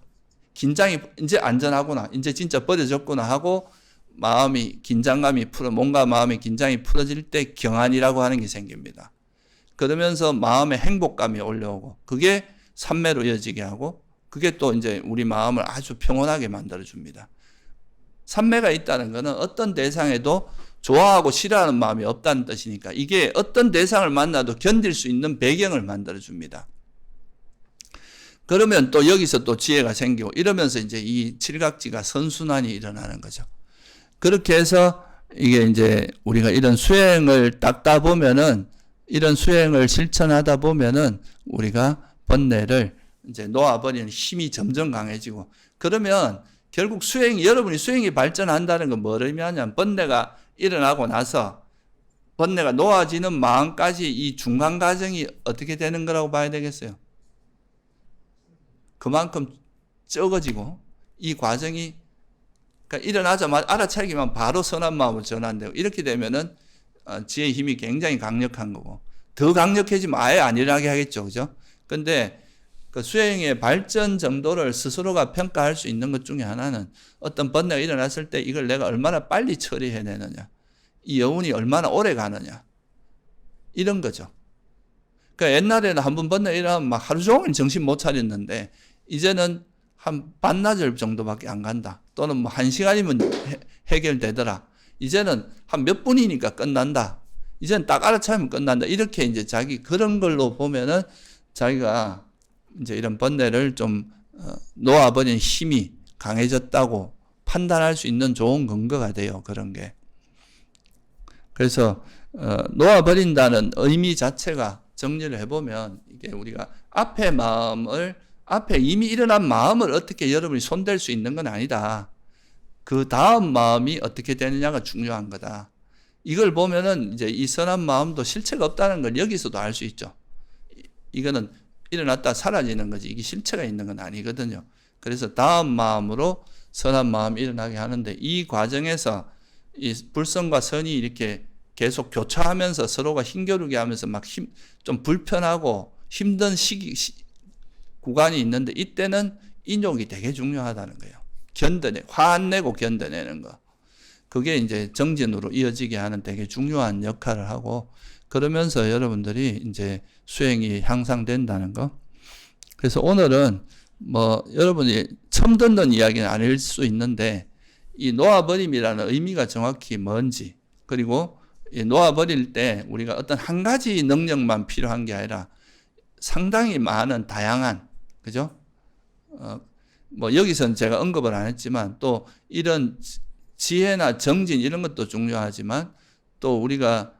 긴장이 이제 안전하구나. 이제 진짜 버려졌구나 하고 마음이, 긴장감이 몸과 마음의 긴장이 풀어질 때 경안이라고 하는 게 생깁니다. 그러면서 마음의 행복감이 올라오고 그게 삼매로 이어지게 하고 그게 또 이제 우리 마음을 아주 평온하게 만들어줍니다. 삼매가 있다는 것은 어떤 대상에도 좋아하고 싫어하는 마음이 없다는 뜻이니까 이게 어떤 대상을 만나도 견딜 수 있는 배경을 만들어줍니다. 그러면 또 여기서 또 지혜가 생기고 이러면서 이제 이 칠각지가 선순환이 일어나는 거죠. 그렇게 해서 이게 이제 우리가 이런 수행을 닦다 보면은 이런 수행을 실천하다 보면은 우리가 번뇌를 이제 놓아버리는 힘이 점점 강해지고 그러면 결국 여러분이 수행이 발전한다는 건 뭘 의미하냐면 번뇌가 일어나고 나서 번뇌가 놓아지는 마음까지 이 중간 과정이 어떻게 되는 거라고 봐야 되겠어요? 그만큼 적어지고 이 과정이 그러니까 일어나자마자 알아차리기만 바로 선한 마음으로 전환되고 이렇게 되면은 지혜의 힘이 굉장히 강력한 거고 더 강력해지면 아예 안 일어나게 하겠죠. 그죠? 근데 그 수행의 발전 정도를 스스로가 평가할 수 있는 것 중에 하나는 어떤 번뇌가 일어났을 때 이걸 내가 얼마나 빨리 처리해내느냐. 이 여운이 얼마나 오래 가느냐. 이런 거죠. 그러니까 옛날에는 한 번 번뇌가 일어나면 막 하루 종일 정신 못 차렸는데 이제는 한 반나절 정도밖에 안 간다. 또는 뭐 1시간이면 해결되더라. 이제는 한 몇 분이니까 끝난다. 이제는 딱 알아차리면 끝난다. 이렇게 이제 자기 그런 걸로 보면은 자기가 이제 이런 번뇌를 좀 놓아버린 힘이 강해졌다고 판단할 수 있는 좋은 근거가 돼요. 그런 게. 그래서 놓아버린다는 의미 자체가 정리를 해보면 이게 우리가 앞에 이미 일어난 마음을 어떻게 여러분이 손댈 수 있는 건 아니다. 그 다음 마음이 어떻게 되느냐가 중요한 거다. 이걸 보면은 이제 이 선한 마음도 실체가 없다는 걸 여기서도 알 수 있죠. 이거는 일어났다 사라지는 거지 이게 실체가 있는 건 아니거든요. 그래서 다음 마음으로 선한 마음이 일어나게 하는데 이 과정에서 이 불선과 선이 이렇게 계속 교차하면서 서로가 힘겨루게 하면서 막 좀 불편하고 힘든 구간이 있는데 이때는 인욕이 되게 중요하다는 거예요. 화 안 내고 견뎌내는 거. 그게 이제 정진으로 이어지게 하는 되게 중요한 역할을 하고 그러면서 여러분들이 이제 수행이 향상된다는 거. 그래서 오늘은 뭐 여러분이 처음 듣는 이야기는 아닐 수 있는데 이 놓아버림이라는 의미가 정확히 뭔지 그리고 이 놓아버릴 때 우리가 어떤 한 가지 능력만 필요한 게 아니라 상당히 많은 다양한 그죠? 뭐 여기서는 제가 언급을 안 했지만 또 이런 지혜나 정진 이런 것도 중요하지만 또 우리가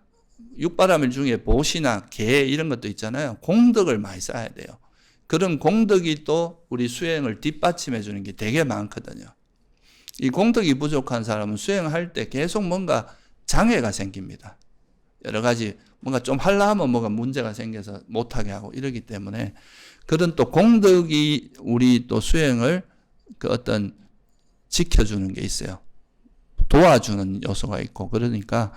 육바라밀 중에 보시나 계 이런 것도 있잖아요. 공덕을 많이 쌓아야 돼요. 그런 공덕이 또 우리 수행을 뒷받침해 주는 게 되게 많거든요. 이 공덕이 부족한 사람은 수행할 때 계속 뭔가 장애가 생깁니다. 여러 가지 뭔가 좀 하려 하면 뭐가 문제가 생겨서 못하게 하고 이러기 때문에 그런 또 공덕이 우리 또 수행을 그 어떤 지켜주는 게 있어요. 도와주는 요소가 있고 그러니까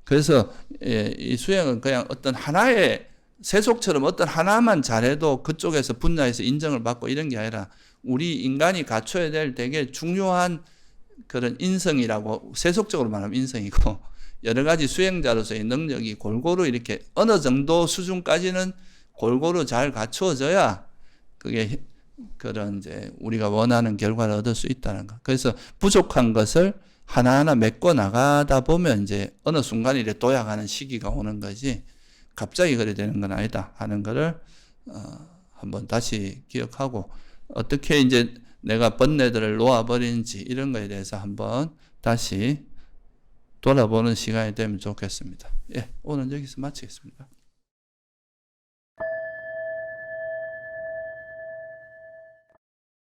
그래서 이 수행은 그냥 어떤 하나의 세속처럼 어떤 하나만 잘해도 그쪽에서 분야에서 인정을 받고 이런 게 아니라 우리 인간이 갖춰야 될 되게 중요한 그런 인성이라고 세속적으로 말하면 인성이고 여러 가지 수행자로서의 능력이 골고루 이렇게 어느 정도 수준까지는 골고루 잘 갖추어져야 그게 그런 이제 우리가 원하는 결과를 얻을 수 있다는 거. 그래서 부족한 것을 하나하나 메꿔 나가다 보면 이제 어느 순간에 이렇게 도약하는 시기가 오는 거지 갑자기 그래 되는 건 아니다 하는 거를 한번 다시 기억하고 어떻게 이제 내가 번뇌들을 놓아버리는지 이런 거에 대해서 한번 다시 돌아보는 시간이 되면 좋겠습니다. 예, 오늘 여기서 마치겠습니다.